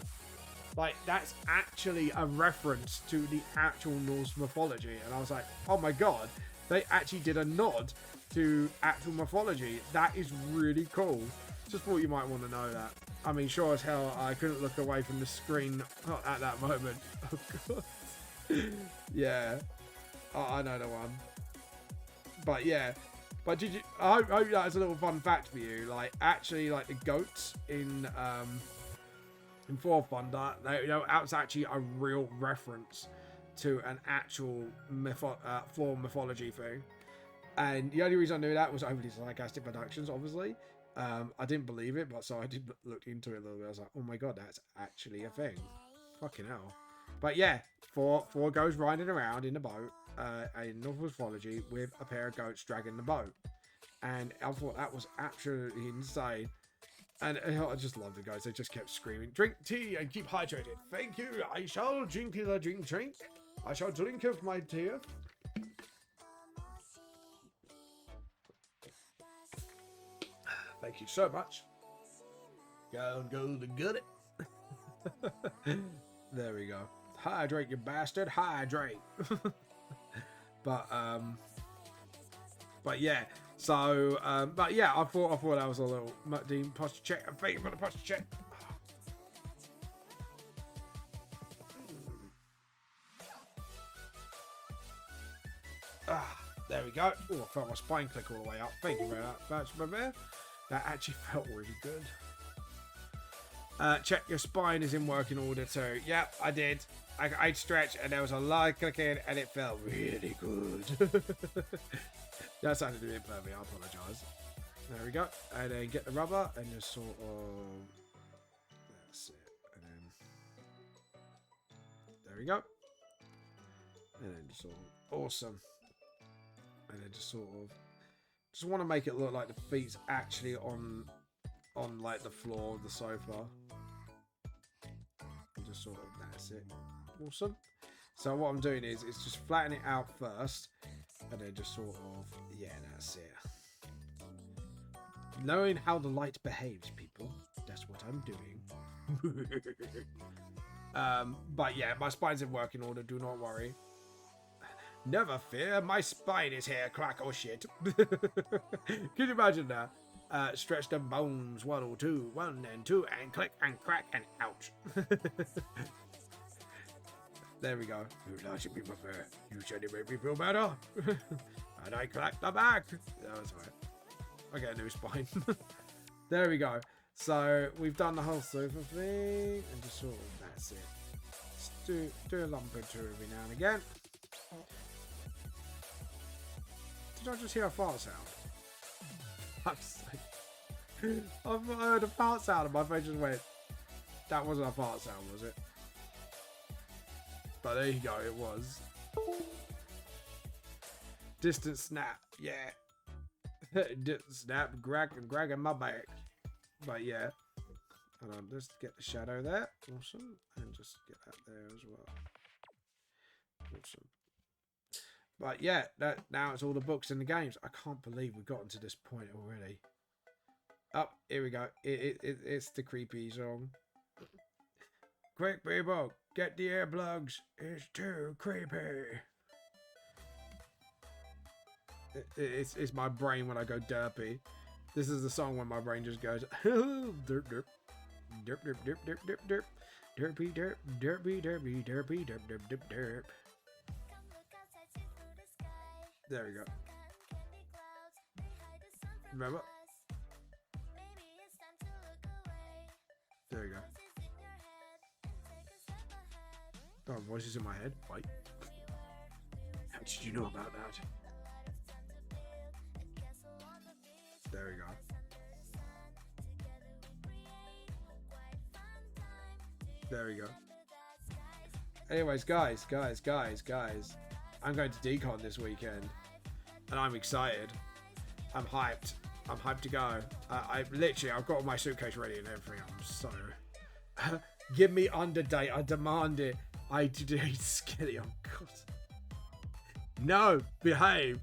Like, that's actually a reference to the actual Norse mythology. And I was like, oh my god, they actually did a nod to actual mythology. That is really cool. Just thought you might want to know that. I mean, sure as hell, I couldn't look away from the screen at that moment. Oh god. Yeah. Oh, I know the one. But yeah. But did you... I hope that was a little fun fact for you. Like, actually, like, the goats in Thor Thunder, that was actually a real reference to an actual Thor mythology thing. And the only reason I knew that was Overly Sarcastic Productions, obviously. I didn't believe it, but so I did look into it a little bit. I was like, oh my god, that's actually a thing. Fucking hell. But yeah, Thor goes riding around in a boat in Norse mythology with a pair of goats dragging the boat. And I thought that was absolutely insane. And I just love the guys. They just kept screaming, drink tea and keep hydrated. Thank you. I shall drink the drink. I shall drink of my tea. Thank you so much. Go to get it. There we go. Hydrate, you bastard. Hydrate. But yeah. So, but yeah, I thought that was a little Mutt Dean posture check. And thank you for the posture check. There we go. Oh, I felt my spine click all the way up. Thank you very much, my man. That actually felt really good. Check your spine is in working order too. Yep, I did. I stretched and there was a lot of clicking and it felt really good. That sounded a bit perfect, I apologise. There we go. And then get the rubber and just sort of... That's it. And then... There we go. And then just sort of... Awesome. And then just sort of... Just want to make it look like the feet's actually on like the floor of the sofa. And just sort of... That's it. Awesome. So what I'm doing is just flatten it out first. And then just sort of, yeah, that's it. knowing how the light behaves, people. That's what I'm doing. But yeah, my spine's in working order. Do not worry. Never fear, my spine is here, crack or shit. Can you imagine that? Stretch the bones, 1 or 2, 1 and 2, and click and crack and ouch. There we go. You largely me prefer. You said it made me feel better. And I cracked the back. That was right. I get a new spine. There we go. So we've done the whole sofa thing, and just sort of that's it. Let's do a lump or two every now and again. Did I just hear a fart sound? Fuck's sake. I've heard a fart sound and my face just went, that wasn't a fart sound, was it? But there you go, it was. Distant snap, yeah. Distant snap, Greg in my back. But yeah. Hold on, just get the shadow there. Awesome. And just get that there as well. Awesome. But yeah, now it's all the books and the games. I can't believe we've gotten to this point already. Oh, here we go. It's the creepy song. Quick, people, get the earplugs. It's too creepy. It's my brain when I go derpy. This is the song when my brain just goes derp derp derp derp derp derp derp derp derpy derp derpy derpy derpy derp derp derp derp. There we go. Remember? There we go. Oh, voices in my head. Wait. How did you know about that? There we go. There we go. Anyways, guys. I'm going to Decon this weekend. And I'm excited. I'm hyped. I'm hyped to go. I've got my suitcase ready and everything. I'm so... Give me Underdate. I demand it. I today Skilly. Oh, God. No, behave.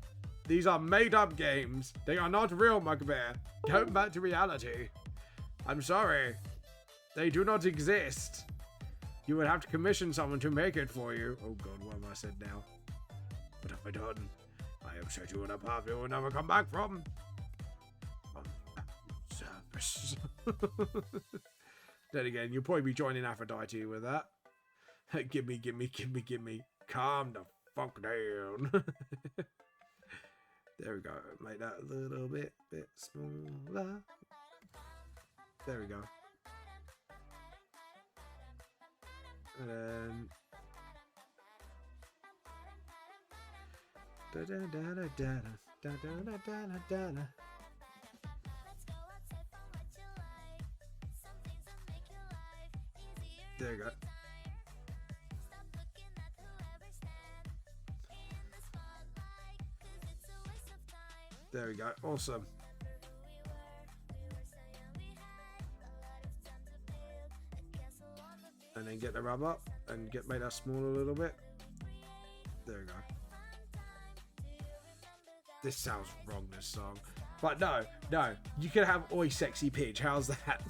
These are made-up games. They are not real, Mugbear. Go back to reality. I'm sorry. They do not exist. You would have to commission someone to make it for you. Oh, God, what have I said now? What have I done? I have set you on a path you will never come back from. Service. Then again, you'll probably be joining Aphrodite with that. Gimme. Calm the fuck down. There we go. Make that a little bit smaller. There we go. And then... There you go. There we go. Awesome. And then get the rub up and make that small a little bit. There we go. This sounds wrong, this song. But no. You can have Oi Sexy Pitch. How's that?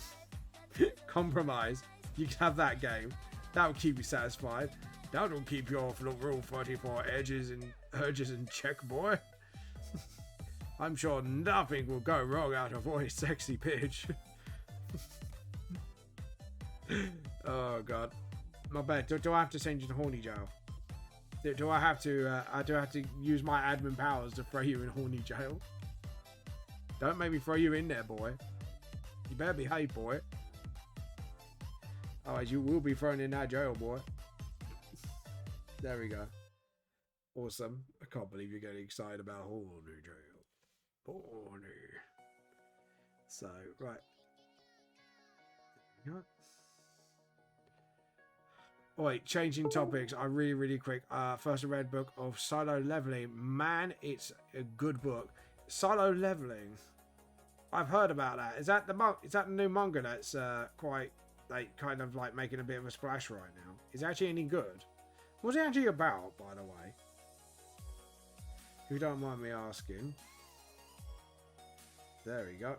Compromise. You can have that game. That'll keep you satisfied. That'll keep your Rule 34 edges and urges in check, boy. I'm sure nothing will go wrong out of Oi Sexy Pitch. Oh, God. My bad. Do I have to send you to horny jail? Do I have to? Do I have to use my admin powers to throw you in horny jail? Don't make me throw you in there, boy. You better behave, boy. Otherwise, you will be thrown in that jail, boy. There we go. Awesome. I can't believe you're getting excited about horny jail. Horny. So, right. There we go. Oh, wait, changing topics. I really quick. First I read book of Silo Leveling. Man, it's a good book. Silo Leveling. I've heard about that. Is that the new manga that's quite kind of like making a bit of a splash right now? Is it actually any good? What's it actually about, by the way? If you don't mind me asking. There we go.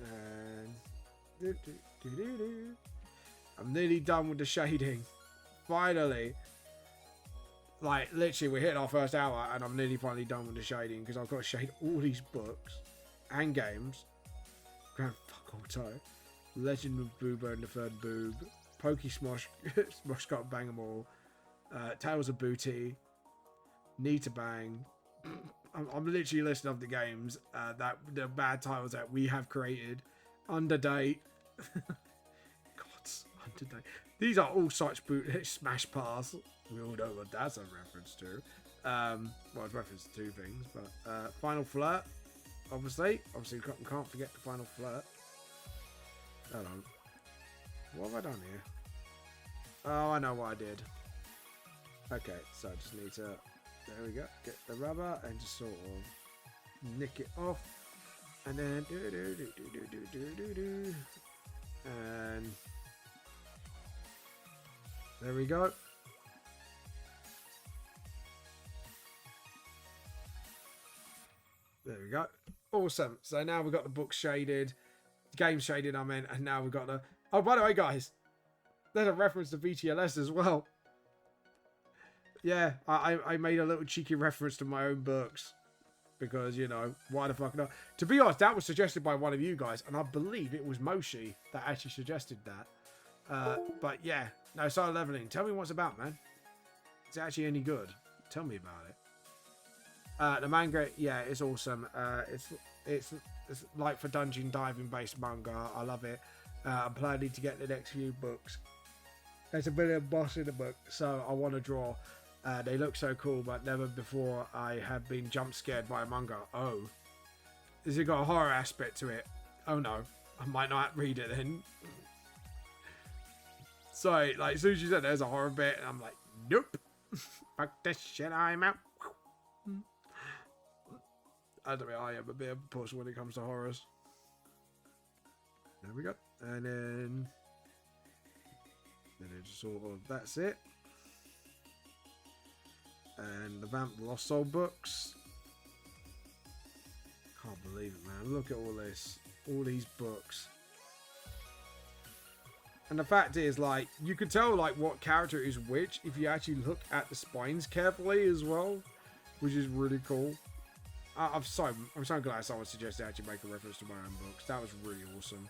And I'm nearly done with the shading. Finally. Like, literally, we hit our first hour and I'm nearly finally done with the shading because I've got to shade all these books and games. Grand Fuck Auto, Legend of Boobo and the Third Boob, Pokey Smosh, Smosh Got Bang 'em All, Tales of Booty, Need to Bang. I'm literally listing off the games that the bad titles that we have created. Underdate. Gods, Underdate. These are all such Smash Pass. We all know what that's a reference to. Well, it's reference to two things, but Final Flirt, obviously we can't forget the Final Flirt. Hold on, what have I done here? Oh, I know what I did. Okay, so I just need to, there we go, get the rubber and just sort of nick it off, and then and there we go. There we go. Awesome. So now we've got the book shaded, game shaded, and now we've got the... Oh, by the way, guys, there's a reference to VTLS as well. Yeah, I made a little cheeky reference to my own books because, you know, why the fuck not? To be honest, that was suggested by one of you guys, and I believe it was Moshi that actually suggested that. But yeah, no, Solo Leveling. Tell me what's about, man. Is it actually any good? Tell me about it. The manga, yeah, it's awesome. It's like for dungeon diving based manga. I love it. I'm planning to get the next few books. There's a brilliant boss in the book, so I want to draw. They look so cool, but never before I have been jump scared by a manga. Oh, has it got a horror aspect to it? Oh no, I might not read it then. So, like, as soon as you said there's a horror bit, and I'm like, nope, fuck this shit, I'm out. I don't know, I am a bit of a puss when it comes to horrors. There we go. And then it's sort of, that's it. And the Vamp Lost Soul books. Can't believe it, man. Look at all this. All these books. And the fact is, like, you can tell, like, what character is which if you actually look at the spines carefully as well, which is really cool. I'm so glad someone suggested actually make a reference to my own books. That was really awesome.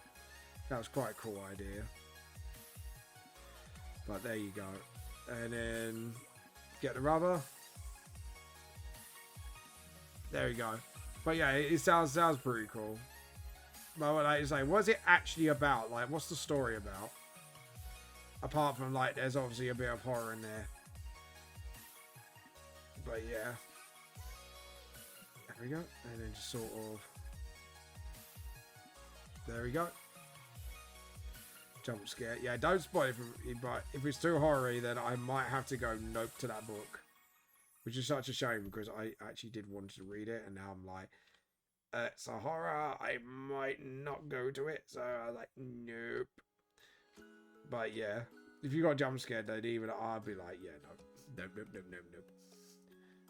That was quite a cool idea. But there you go. And then get the rubber. There we go. But yeah, it sounds pretty cool. But what I say, what's it actually about? Like, what's the story about? Apart from, like, there's obviously a bit of horror in there. But yeah. There we go. And then just sort of... There we go. Jump scare. Yeah, don't spoil it, but if it's too horror-y, then I might have to go nope to that book. Which is such a shame, because I actually did want to read it, and now I'm like, it's a horror, I might not go to it. So I was like, nope. But yeah, if you got jump scared, then even I'd be like, yeah, no. Nope.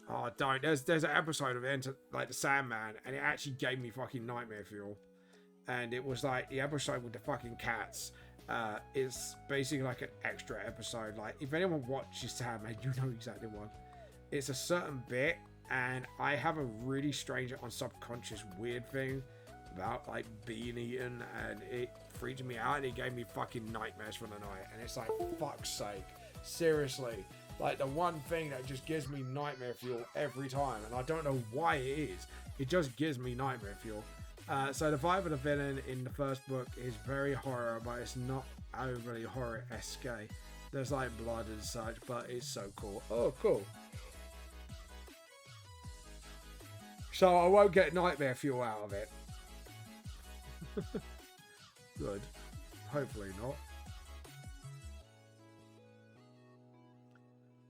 Oh, don't. There's an episode of Enter, like the Sandman, and it actually gave me fucking nightmare fuel. And it was like the episode with the fucking cats. It's basically like an extra episode. Like, if anyone watches Sandman, you know exactly what. It's a certain bit, and I have a really strange and subconscious weird thing about like being eaten, and it freaked me out, and it gave me fucking nightmares for the night. And it's like, fuck's sake, seriously. Like, the one thing that just gives me nightmare fuel every time, and I don't know why it is. It just gives me nightmare fuel. So the vibe of the villain in the first book is very horror, but it's not overly horror-esque. There's like blood and such, but it's so cool. Oh, cool. So I won't get nightmare fuel out of it. Good. Hopefully not.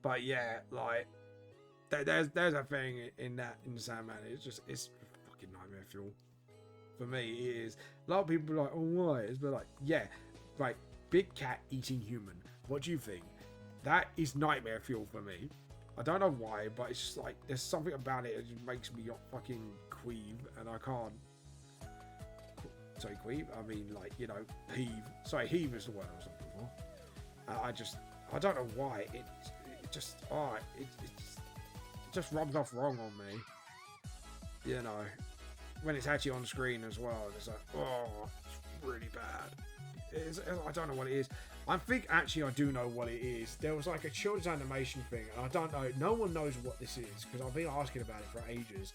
But yeah, like, there's a thing in Sandman. It's fucking nightmare fuel. For me, it is. A lot of people are like, oh, why? It's like, yeah, right, big cat eating human. What do you think? That is nightmare fuel for me. I don't know why, but it's just like, there's something about it that just makes me fucking queeve, and I can't. sorry, Queeb. I mean, like, you know, heave. Sorry, heave is the word I was looking for. I don't know why it just rubs off wrong on me. You know, when it's actually on screen as well, it's like, oh, it's really bad. I don't know what it is. I think actually I do know what it is. There was like a children's animation thing, and I don't know. No one knows what this is because I've been asking about it for ages.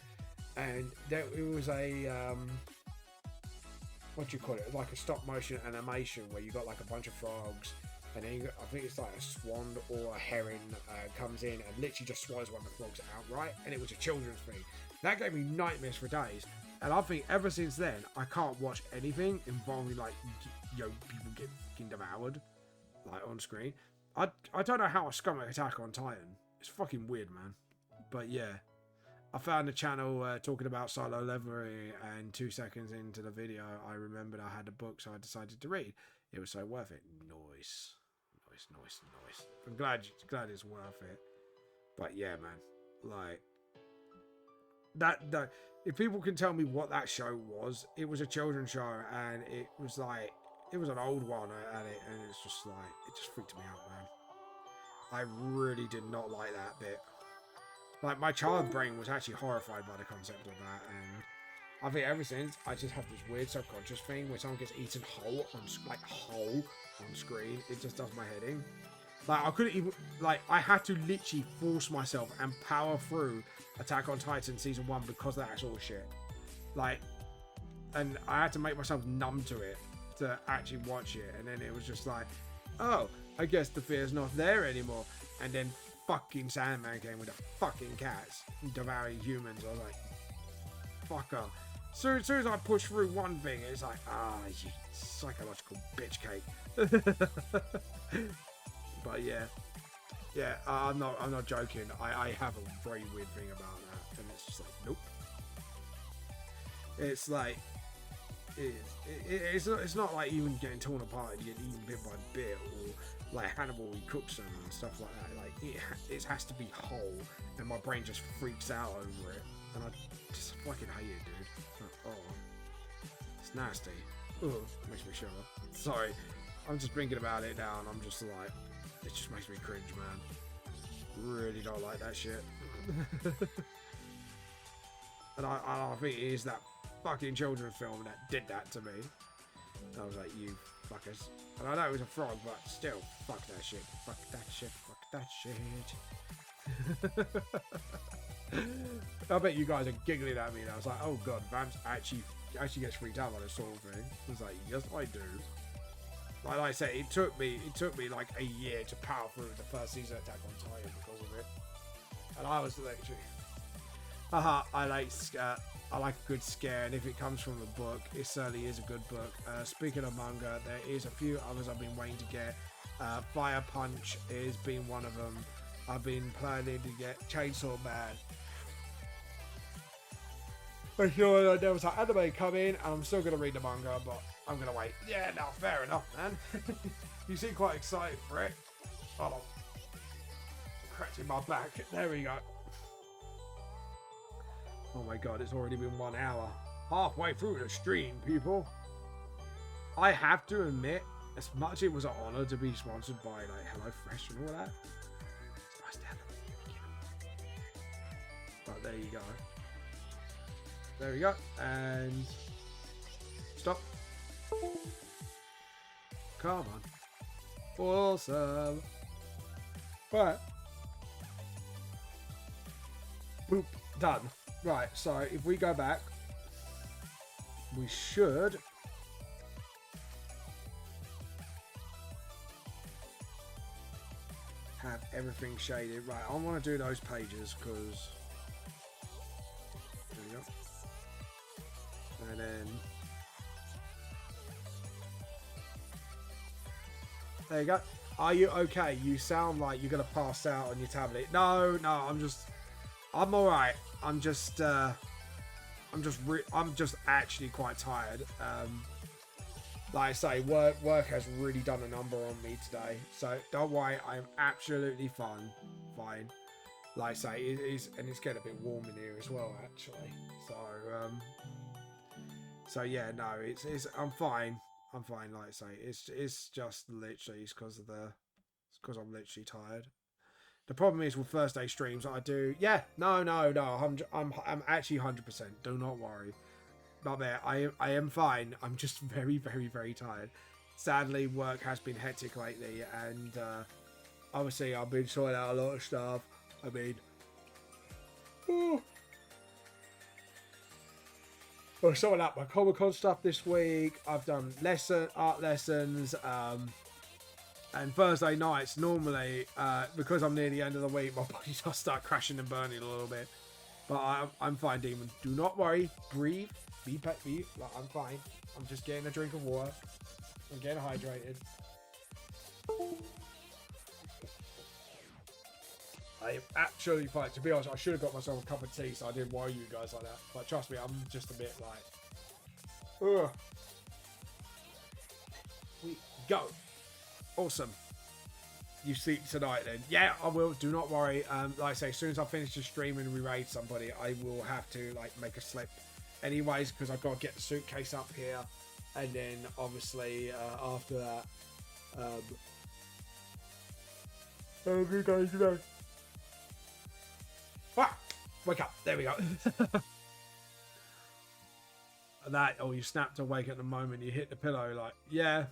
And it was a what do you call it? Like a stop motion animation where you got like a bunch of frogs, and then I think it's like a swan or a heron comes in and literally just swallows one of the frogs outright. And it was a children's thing. That gave me nightmares for days. And I think ever since then, I can't watch anything involving like, you know, people getting devoured, like on screen. I don't know how I stomach Attack on Titan. It's fucking weird, man. But yeah, I found a channel talking about solo leveling, and 2 seconds into the video, I remembered I had a book, so I decided to read. It was so worth it. Nice. I'm glad it's worth it. But yeah, man, like that if people can tell me what that show was, it was a children's show, and it was an old one at it, and it's just like, it just freaked me out, man. I really did not like that bit. Like, my child brain was actually horrified by the concept of that, and I think ever since, I just have this weird subconscious thing where someone gets eaten whole on screen. It just does my head in. Like, I couldn't even, like, I had to literally force myself and power through Attack on Titan Season 1 because of that sort of shit. Like, and I had to make myself numb to it to actually watch it, and then it was just like, oh, I guess the fear's not there anymore. And then fucking Sandman came with the fucking cats devouring humans. I was like, fuck off. So as soon as I push through one thing, it's like, you psychological bitch cake. But yeah, I'm not joking. I have a very weird thing about that, and it's just like, nope. It's like, it's not like even getting torn apart and getting eaten bit by bit, or like Hannibal, he cooks them and stuff like that. Like, it has to be whole, and my brain just freaks out over it, and I just fucking hate it, dude. Like, oh, it's nasty. Ugh, makes me shiver. Sorry, I'm just thinking about it now, and I'm just like, it just makes me cringe, man. Really don't like that shit. And I think it is that fucking children's film that did that to me. And I was like, you fuckers. And I know it was a frog, but still, fuck that shit. Fuck that shit. Fuck that shit. I bet you guys are giggling at me. And I was like, oh god, Vamps actually gets freaked out by this sort of thing. I was like, yes, I do. Like I said, it took me like a year to power through the first season of Attack on Titan because of it. And I was literally, I like a good scare, and if it comes from a book, it certainly is a good book. Speaking of manga, there is a few others I've been waiting to get. Fire Punch is being one of them. I've been planning to get Chainsaw Man. But sure, there was an anime coming, and I'm still going to read the manga, but I'm going to wait. Yeah, no, fair enough, man. You seem quite excited for it. Hold on. Scratching my back. There we go. Oh my god, it's already been 1 hour. Halfway through the stream, people. I have to admit, as much it was an honor to be sponsored by like HelloFresh and all that, it's nice to have them. But there you go. There we go. And stop. Come on. Awesome. Right. Boop. Done. Right, so if we go back, we should have everything shaded. Right, I want to do those pages because there we go. And then there you go. Are you okay? You sound like you're gonna pass out on your tablet. No, I'm all right. I'm just actually quite tired. Like I say, work has really done a number on me today. So don't worry, I'm absolutely fine. Like I say, it's getting a bit warm in here as well, actually. So So yeah, no, it's I'm fine. I'm fine. Like I say, it's just literally it's because I'm literally tired. The problem is with Thursday streams, I do. Yeah, no. I'm actually 100%. Do not worry. Not there. I am fine. I'm just very, very, very tired. Sadly, work has been hectic lately, and obviously I've been sorting out a lot of stuff. I mean, I'm sorting out my Comic-Con stuff this week. I've done art lessons. And Thursday nights, normally, because I'm near the end of the week, my body does start crashing and burning a little bit. But I'm fine, Demon. Do not worry. Breathe. Be. Like, I'm fine. I'm just getting a drink of water. I'm getting hydrated. I am actually fine. To be honest, I should have got myself a cup of tea so I didn't worry you guys like that. But trust me, I'm just a bit like... Ugh. We go. Awesome. You sleep tonight then? Yeah, I will. Do not worry. Like I say, as soon as I finish the stream and we raid somebody, I will have to like make a slip anyways, because I've got to get the suitcase up here, and then obviously after that, you guys know. Ah, wake up. There we go. That, oh, you snapped awake at the moment you hit the pillow. Like, yeah.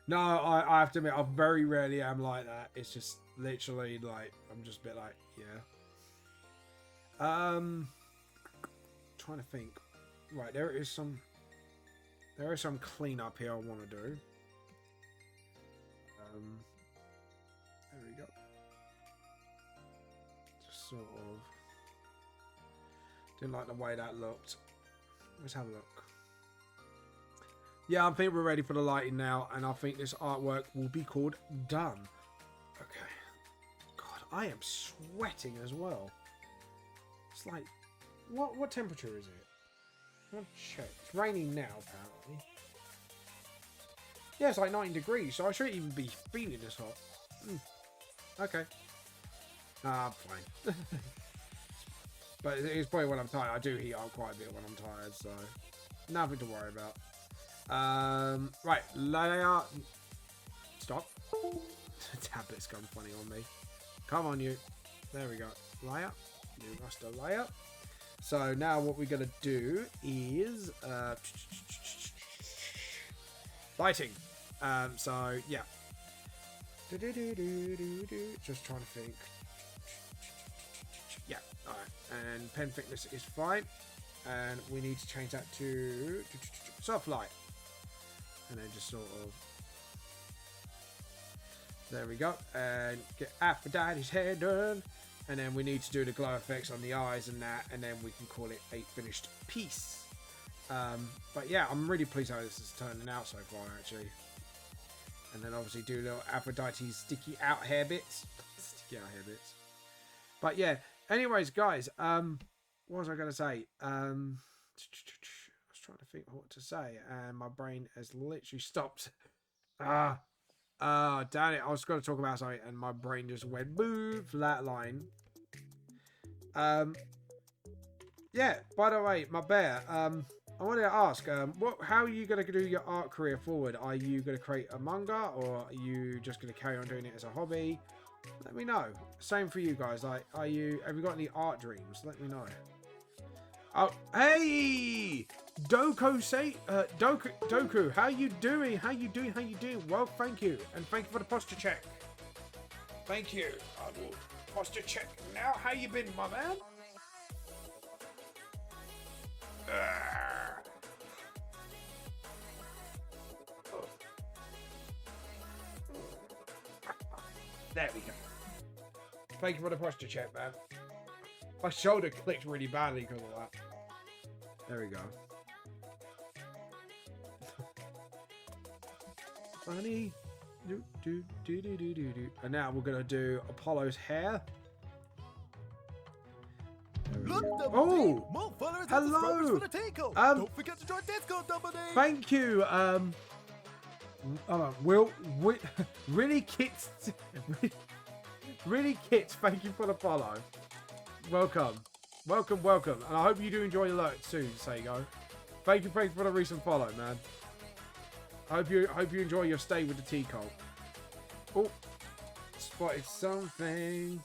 No, I have to admit, I very rarely am like that. It's just literally like, I'm just a bit like, yeah. Trying to think. Right, there is some cleanup here I want to do. There we go. Just sort of didn't like the way that looked. Let's have a look. Yeah, I think we're ready for the lighting now, and I think this artwork will be called Done. Okay. God, I am sweating as well. It's like, what temperature is it? I'm gonna check. It's raining now, apparently. Yeah, it's like 19 degrees, so I shouldn't even be feeling this hot. Okay. I'm fine. But it's probably when I'm tired. I do heat up quite a bit when I'm tired, so nothing to worry about. Right, layout. Stop. The tablet's gone funny on me. Come on, you. There we go. Layout. New raster layout. So now what we're gonna do is lighting. So yeah. Just trying to think. Yeah. All right. And pen thickness is fine. And we need to change that to soft light. And then just sort of, there we go, and get Aphrodite's hair done, and then we need to do the glow effects on the eyes and that, and then we can call it a finished piece. But yeah, I'm really pleased how this is turning out so far, actually. And then obviously do little Aphrodite's sticky out hair bits. But yeah, anyways, guys, what was I going to say? Trying to think what to say, and my brain has literally stopped. Damn it, I was going to talk about something and my brain just went move flatline. Yeah, by the way, my bear, I wanted to ask, how are you going to do your art career forward? Are you going to create a manga, or are you just going to carry on doing it as a hobby? Let me know. Same for you guys. Like, have you got any art dreams? Let me know. Oh, hey! Doku, how you doing? How you doing? Well, thank you. And thank you for the posture check. Thank you. I will posture check now. How you been, my man? There we go. Thank you for the posture check, man. My shoulder clicked really badly because of that. There we go. Funny. And now we're going to do Apollo's hair. Oh! Hello! Don't forget to join Discord, somebody! Thank you. Really Kits. Really Kits, thank you for the follow. Welcome. And I hope you do enjoy your alert too, Sego. Thank you for the recent follow, man. Hope you enjoy your stay with the tea cult. Oh, spotted something.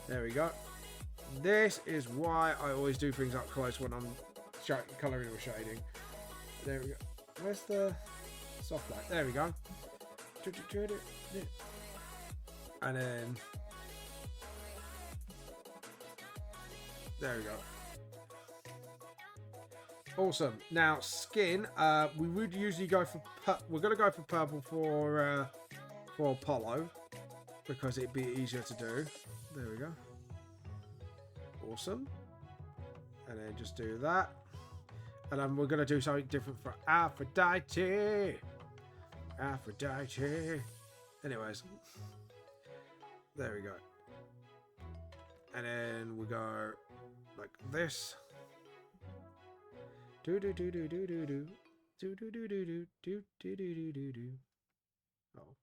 There we go. This is why I always do things up close when I'm colouring or shading. There we go. Where's the soft light? There we go. And then there we go. Awesome. Now skin. We would usually go for. We're gonna go for purple for Apollo because it'd be easier to do. There we go. Awesome. And then just do that. And then we're gonna do something different for Aphrodite. Aphrodite. Anyways. There we go. And then we go like this. Do do do do do do do do do do do do do do do do do. Oh,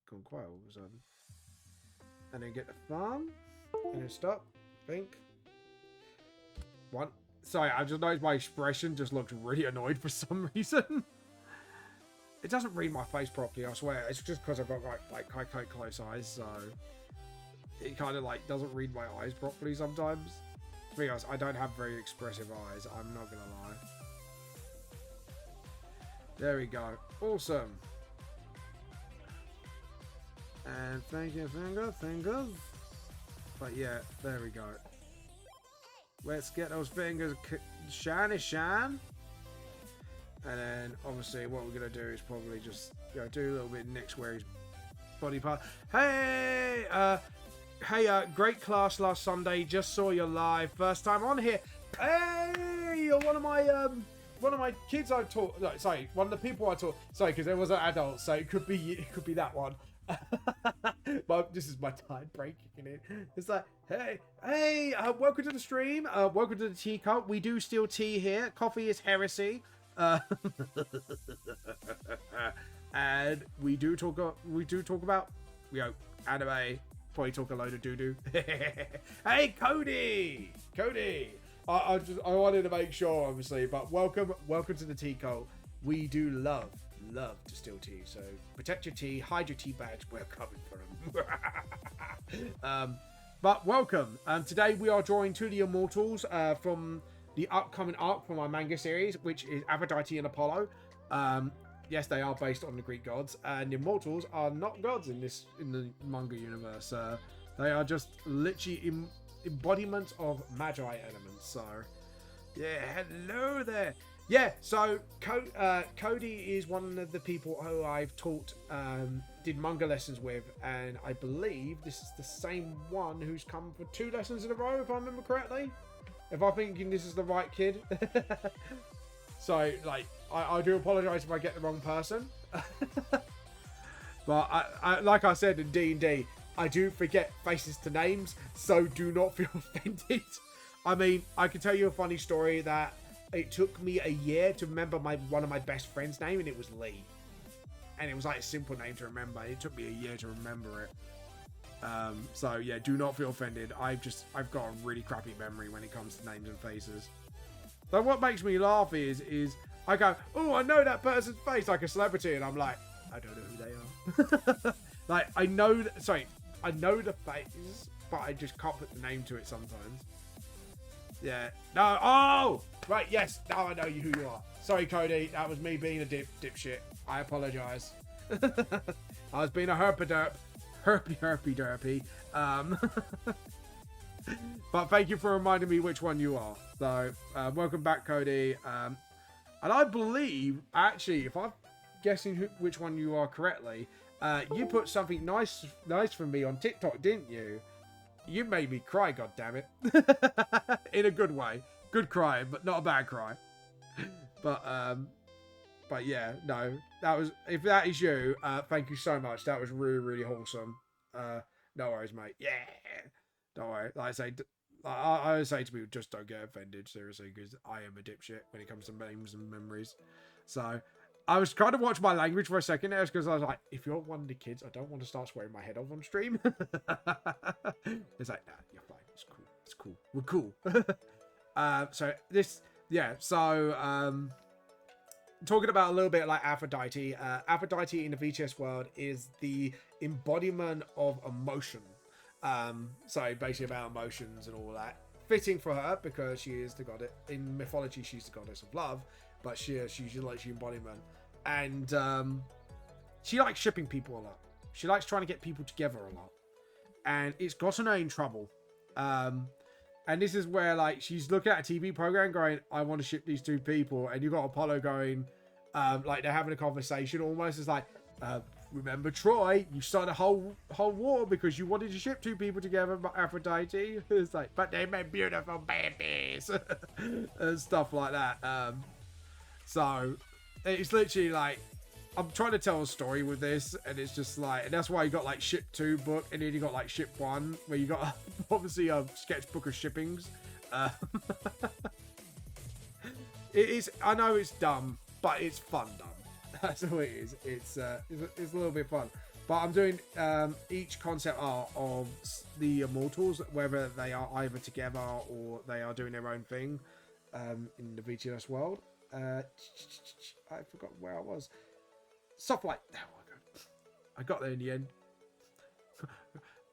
gone quiet all of a sudden. And then get the thumb. And then stop. Think. One. Sorry, I just noticed my expression just looked really annoyed for some reason. It doesn't read my face properly, I swear. It's just because I've got like quite close eyes, so it kind of like doesn't read my eyes properly sometimes. To be honest, I don't have very expressive eyes, I'm not gonna lie. There we go. Awesome. And thank you, fingers. But yeah, there we go. Let's get those fingers shine. And then obviously what we're gonna do is probably just do a little bit next where his body part. Hey, great class last Sunday. Just saw you live. First time on here. Hey, you're one of my kids I taught. No, sorry, one of the people I taught. Sorry, because there was an adult, so it could be that one. But this is my time break kicking in. It's like, hey, welcome to the stream. Welcome to the tea cult. We do steal tea here. Coffee is heresy. And we do talk about anime. Probably talk a load of doo-doo. Hey, Cody. I wanted to make sure, obviously, but welcome to the tea cult. We do love to steal tea, so protect your tea, hide your tea bags. We're coming for them. But welcome. Today we are drawing to the Immortals from the upcoming arc from our manga series, which is Aphrodite and Apollo. Yes, they are based on the Greek gods, and the Immortals are not gods in the manga universe. They are just literally embodiments of magi elements. So, yeah, hello there. Yeah, so Cody is one of the people who I've taught, did manga lessons with, and I believe this is the same one who's come for 2 lessons in a row, if I remember correctly. If I'm thinking this is the right kid. So, like, I do apologise if I get the wrong person. But, I like I said in D&D, I do forget faces to names, so do not feel offended. I mean, I can tell you a funny story that it took me a year to remember one of my best friend's name, and it was Lee. And it was like a simple name to remember. It took me a year to remember it. So yeah, do not feel offended. I've got a really crappy memory when it comes to names and faces. So what makes me laugh is I go, oh, I know that person's face, like a celebrity, and I'm like, I don't know who they are. Like, I know the face, but I just can't put the name to it sometimes. Yeah. No. Oh! Right, yes. Now I know who you are. Sorry, Cody. That was me being a dipshit. I apologise. I was being a herpy derpy. But thank you for reminding me which one you are. So, welcome back, Cody. And I believe, actually, if I'm guessing which one you are correctly, you put something nice for me on TikTok, didn't you? You made me cry, goddammit. In a good way. Good cry, but not a bad cry. But yeah, no. If that is you, thank you so much. That was really, really wholesome. No worries, mate. Yeah. Don't worry. Like I say, I always say to people, just don't get offended, seriously, because I am a dipshit when it comes to names and memories. So, I was trying to watch my language for a second there because I was like, if you're one of the kids, I don't want to start swearing my head off on stream. It's like, nah, you're fine. It's cool. It's cool. We're cool. So this, yeah. So talking about a little bit like Aphrodite. Aphrodite in the VTS world is the embodiment of emotion. So basically about emotions and all that. Fitting for her because she is the goddess in mythology. She's the goddess of love, but she's like the embodiment, and she likes shipping people a lot. She likes trying to get people together a lot, and it's gotten her in trouble. And this is where like she's looking at a TV program going, "I want to ship these two people," and you got Apollo going, like they're having a conversation almost. It's like, remember Troy? You started a whole war because you wanted to ship two people together, but Aphrodite. It's like, but they made beautiful babies and stuff like that. So it's literally like I'm trying to tell a story with this, and it's just like, and that's why you got like ship 2 book, and then you got like ship 1, where you got obviously a sketchbook of shippings. It is. I know it's dumb, but it's fun dumb. That's all it is. It's a little bit fun. But I'm doing each concept art of the Immortals, whether they are either together or they are doing their own thing in the VTS world. I forgot where I was. Stuff like that. I got there in the end.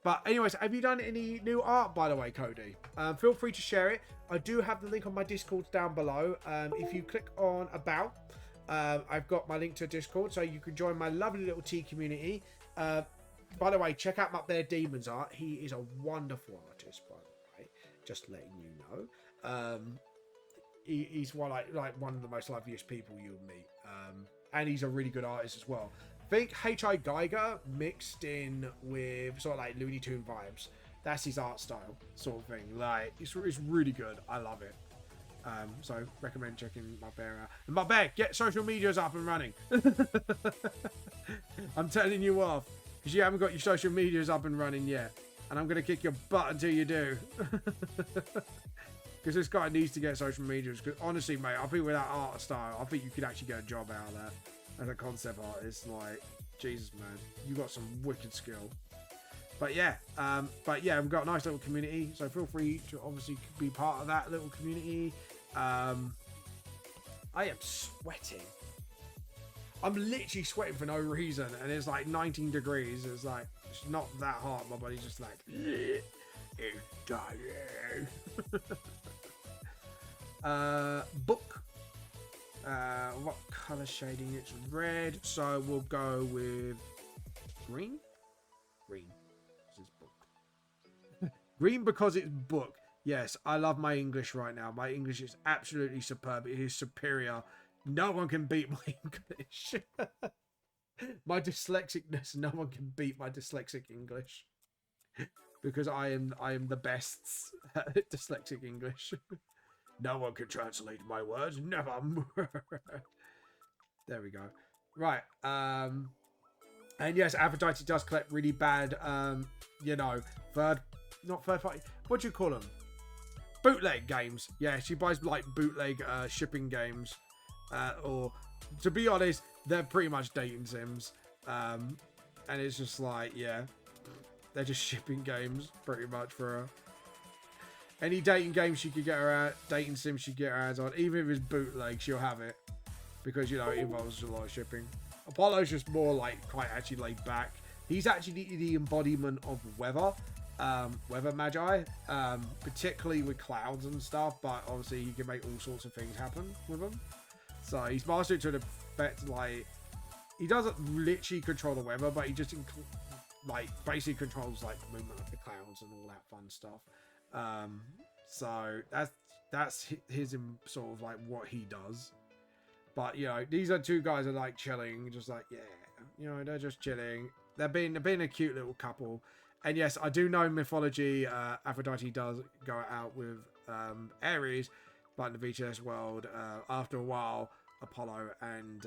But anyways, have you done any new art, by the way, Cody? Feel free to share it. I do have the link on my Discord down below. If you click on About, I've got my link to Discord, so you can join my lovely little tea community. By the way, check out Up There Demon's art. He is a wonderful artist, by the way. Just letting you know. He's one of the most loveliest people you'll meet. And he's a really good artist as well. Think H.I. Geiger mixed in with sort of like Looney Tune vibes. That's his art style, sort of thing. Like it's really good. I love it. So recommend checking my bear out. And my bear, get social medias up and running. I'm telling you off because you haven't got your social medias up and running yet, and I'm gonna kick your butt until you do. Because this guy needs to get social medias. Because honestly, mate, I think with that art style, I think you could actually get a job out of that as a concept artist. Like, Jesus, man, you got some wicked skill. But yeah, we've got a nice little community, so feel free to obviously be part of that little community. I am sweating. I'm literally sweating for no reason, and it's like 19 degrees. It's like, it's not that hot. My body's just like, it's dying. Book. What color shading? It's red, so we'll go with green. Green. This is book. Green because it's book. Yes, I love my English right now. My English is absolutely superb. It is superior. No one can beat my English. My dyslexicness. No one can beat my dyslexic English. Because I am the best at dyslexic English. No one can translate my words. Never. There we go. Right. And yes, Aphrodite does collect really bad, not third party. What do you call them? Bootleg games. Yeah, she buys like bootleg shipping games. Or to be honest, they're pretty much dating sims. And it's just like, yeah, they're just shipping games pretty much for her. Any dating game she could get her out, dating sim she could get her hands on, even if it's bootleg, she'll have it. Because, it involves a lot of shipping. Apollo's just more like quite actually laid back. He's actually the embodiment of weather magi, particularly with clouds and stuff, but obviously he can make all sorts of things happen with them. So he's mastered to the effect, like, he doesn't literally control the weather, but he just basically controls like the movement of the clouds and all that fun stuff. So that's his sort of like what he does. But these are two guys that are like chilling, just like, yeah, they're just chilling. They're being a cute little couple. And yes, I do know in mythology, Aphrodite does go out with Ares, but in the VTS world, after a while, Apollo and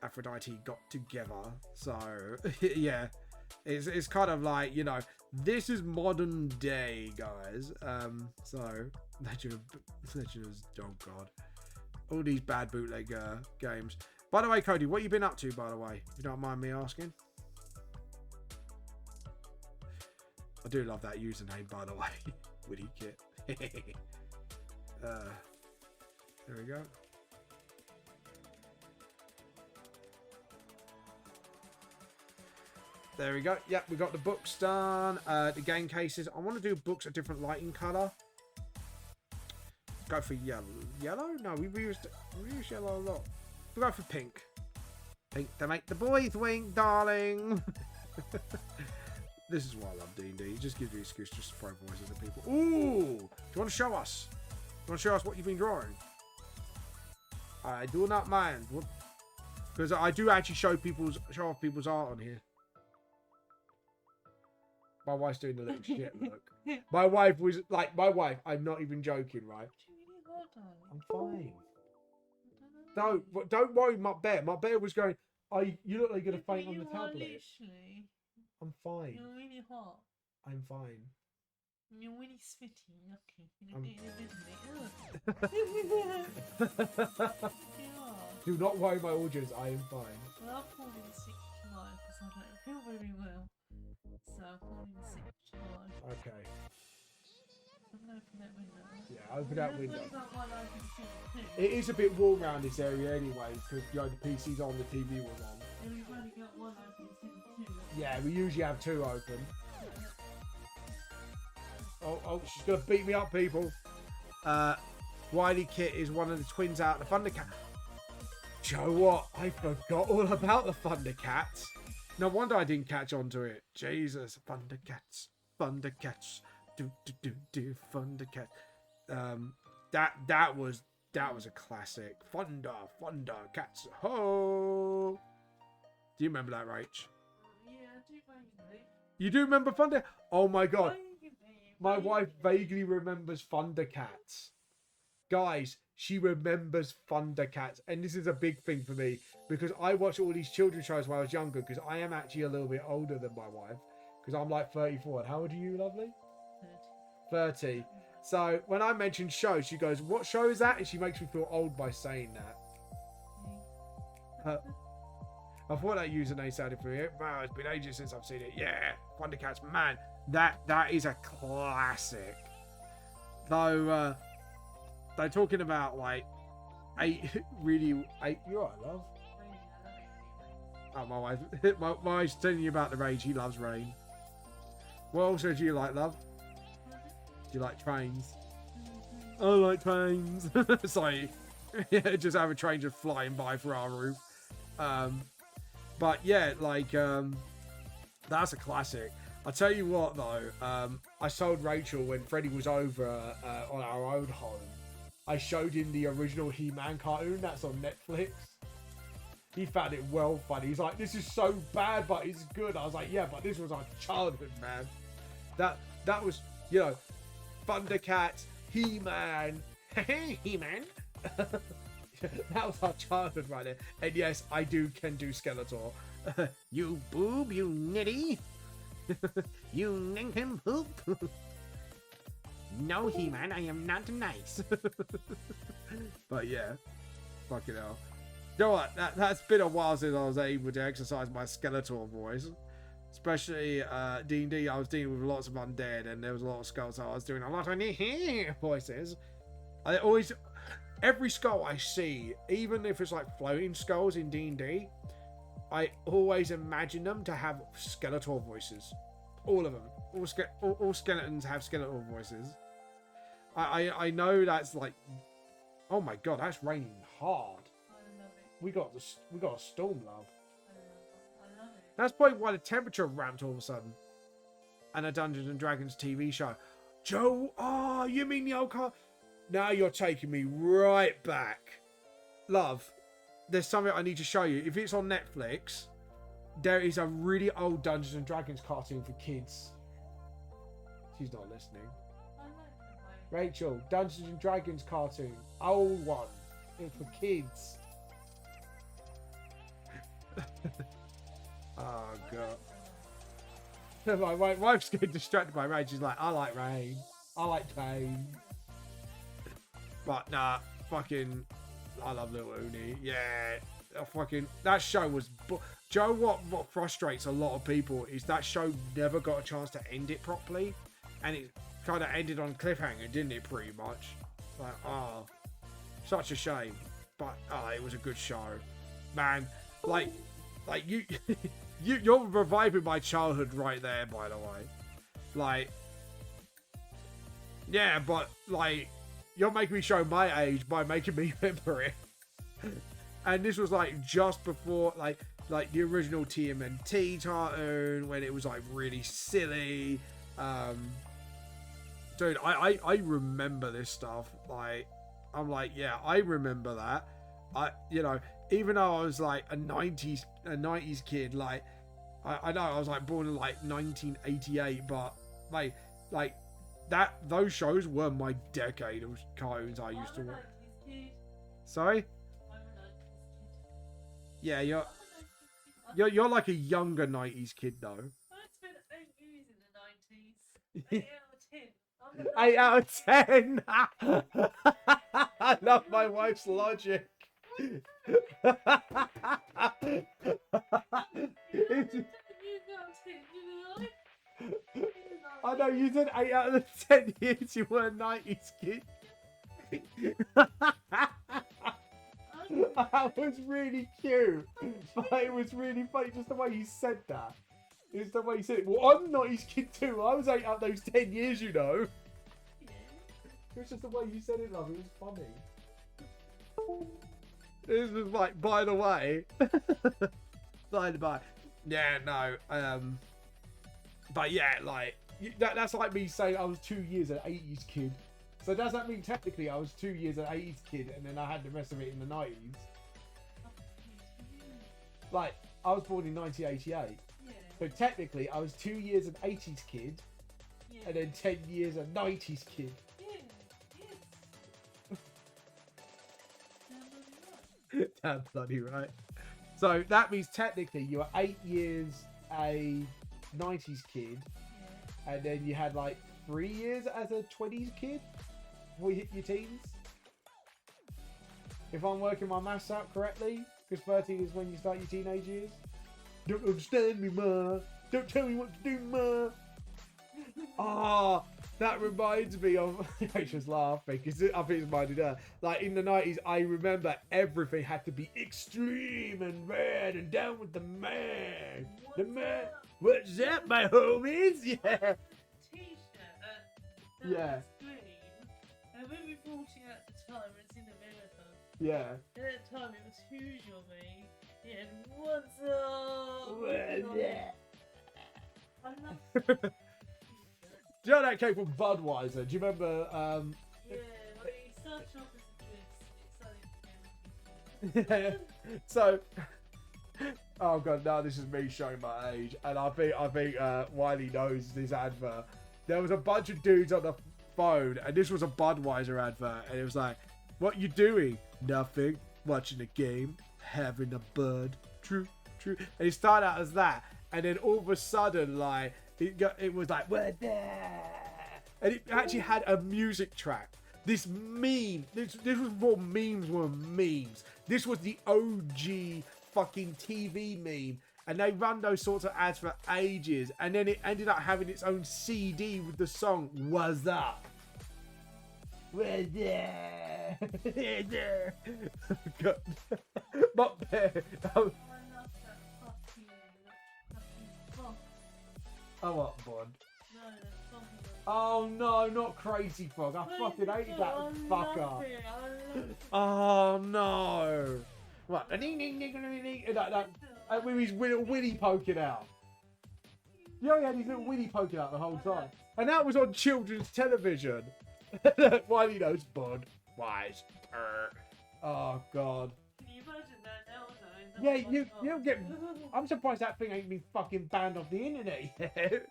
Aphrodite got together. So yeah, it's kind of like, this is modern day, guys. So Legend of, oh god, all these bad bootleg games. By the way, Cody, what you been up to, by the way, if you don't mind me asking? I do love that username, by the way. Woody Kit. There we go. There we go. Yep, we got the books done. The game cases. I want to do books a different lighting color. Go for yellow. Yellow? No, we used yellow a lot. We'll go for pink. Pink to make the boys wink, darling. This is why I love D&D. It just gives you an excuse just to throw voices at people. Ooh! Do you want to show us? Do you want to show us what you've been drawing? I do not mind. Because I do actually show off people's art on here. My wife's doing the little shit look. My wife was like, I'm not even joking, right? I'm fine. Don't worry, my bear was going, you look like you're going to faint on the tablet. Literally. I'm fine. You're really hot. I'm fine. You're really spitty, yucky. You're getting Do not worry, my audience. I am fine. Well, I've called in sick tonight because I don't feel very well. So I've called in sick tonight. Okay. I'm going to open that window. Yeah, open that window. That one I can see too. It is a bit warm around this area anyway because the PC's on, the TV was on. And we've only got one open since 2. Yeah, we usually have 2 open. Oh, she's going to beat me up, people. Wiley Kit is one of the twins out of the Thundercat. Do you know what? I forgot all about the Thundercats. No wonder I didn't catch on to it. Jesus, Thundercats. Thundercats. Do, Thundercats. That was a classic. Thundercats. Ho! Do you remember that, Rach? Yeah, I do vaguely. You do remember Thunder? Oh my god. My wife vaguely remembers Thundercats. Guys, she remembers Thundercats. And this is a big thing for me because I watched all these children's shows when I was younger because I am actually a little bit older than my wife because I'm like 34. And how old are you, lovely? 30. So when I mention shows, she goes, what show is that? And she makes me feel old by saying that. I thought that username sounded familiar. Wow, it's been ages since I've seen it. Yeah, Thundercats, man. That is a classic. Though they're talking about like 8. You're right, love. Oh, my wife. My wife's telling you about the Rage. He loves rain. What also do you like, love? Do you like trains? I like trains. Sorry. Yeah, just have a train just flying by through our roof. But yeah, like that's a classic. I tell you what though, I told Rachel when Freddie was over on our own home, I showed him the original He-Man cartoon that's on Netflix. He found it well funny. He's like, this is so bad, but it's good. I was like, yeah, but this was our childhood, man. That was, you know, Thundercats, He-Man, He-Man. That was our childhood right there. And yes, I can do Skeletor. You boob, you nitty. You nincompoop. No, He-Man, I am not nice. But yeah, fucking hell. You know what? That's been a while since I was able to exercise my Skeletor voice. Especially D&D, I was dealing with lots of undead and there was a lot of skulls, so I was doing a lot of voices. I always... Every skull I see, even if it's like floating skulls in D&D, I always imagine them to have Skeletor voices. All of them. All skeletons have Skeletor voices. I know that's like... Oh my god, that's raining hard. I love it. We got a storm, love. I love it. That's probably why the temperature ramped all of a sudden. And a Dungeons and Dragons TV show. Joe, you mean the old car? Now you're taking me right back. Love, there's something I need to show you. If it's on Netflix, there is a really old Dungeons and Dragons cartoon for kids. She's not listening. I like the way. Rachel, Dungeons and Dragons cartoon. Old one. It's for kids. Oh, God. My wife's getting distracted by rain. She's like, I like rain. I like rain. But nah, fucking, I love Little Uni. Yeah, that show was. Joe, what frustrates a lot of people is that show never got a chance to end it properly, and it kind of ended on cliffhanger, didn't it? Pretty much. Like, oh, such a shame. But it was a good show, man. Like you, you're reviving my childhood right there. By the way, like, yeah, but like, you're making me show my age by making me remember it. And this was like just before like the original TMNT cartoon when it was like really silly. Dude, I remember this stuff. Like, I'm like, yeah, I remember that. You know, even though I was like a 90s kid, like I know I was like born in like 1988, but like those shows were my decade of cartoons I used to watch. Sorry? Yeah, you're like a younger 90s kid though. I spent 8 years in the 90s. 8 out of 10. 8 out of 10. I love my wife's logic. I know you said 8 out of the 10 years you were a 90s kid. That was really cute. But it was really funny just the way you said that. It's the way you said it. Well, I'm a 90s kid too. I was 8 out of those 10 years, you know. It was just the way you said it, love. It was funny. This was like, by the way. By the by. Yeah, no. But yeah, like, that's like me saying I was 2 years an 80s kid. So does that mean technically I was 2 years an 80s kid and then I had the rest of it in the 90s? Like, I was born in 1988. Yeah. So technically I was 2 years an 80s kid and then 10 years a 90s kid. Damn bloody right. So that means technically you were 8 years a 90s kid and then you had like 3 years as a 20s kid before you hit your teens. If I'm working my maths out correctly, because 13 is when you start your teenage years. Don't understand me, ma. Don't tell me what to do, ma. Ah, that reminds me of. I just laughing because I think it's reminded her. Like in the 90s, I remember everything had to be extreme and red and down with the man. The man. What's up, my homies? Yeah. Yeah. And when we bought it at the time, it's in America. Yeah. At that time, it was huge on me. Yeah, and what's up? I love Do you know that came from Budweiser? Do you remember? yeah, when he started off as a twist, Yeah. So. Oh god, now this is me showing my age, and I think Wiley knows this advert. There was a bunch of dudes on the phone, and this was a Budweiser advert, and it was like, "What you doing? Nothing. Watching a game. Having a bud. True, true." And it started out as that, and then all of a sudden, like, it was like, "We're there," and it actually had a music track. This meme. This was before memes were memes. This was the OG fucking TV meme. And they run those sorts of ads for ages. And then it ended up having its own CD with the song "What's Up." We're there. We're there. God. Not there. I love that fucking funk. Oh, what, Bond? No, that funk. Oh, no, not Crazy Frog. I fucking hated that fucker. I love it. Oh, no. What? That with his little Willy poking out. Yeah, he had his little Willy poking out the whole time. And that was on children's television. Wiley knows Bud. Wise. Oh, God. Can you imagine that nowadays? Yeah, you don't get. I'm surprised that thing ain't been fucking banned off the internet yet.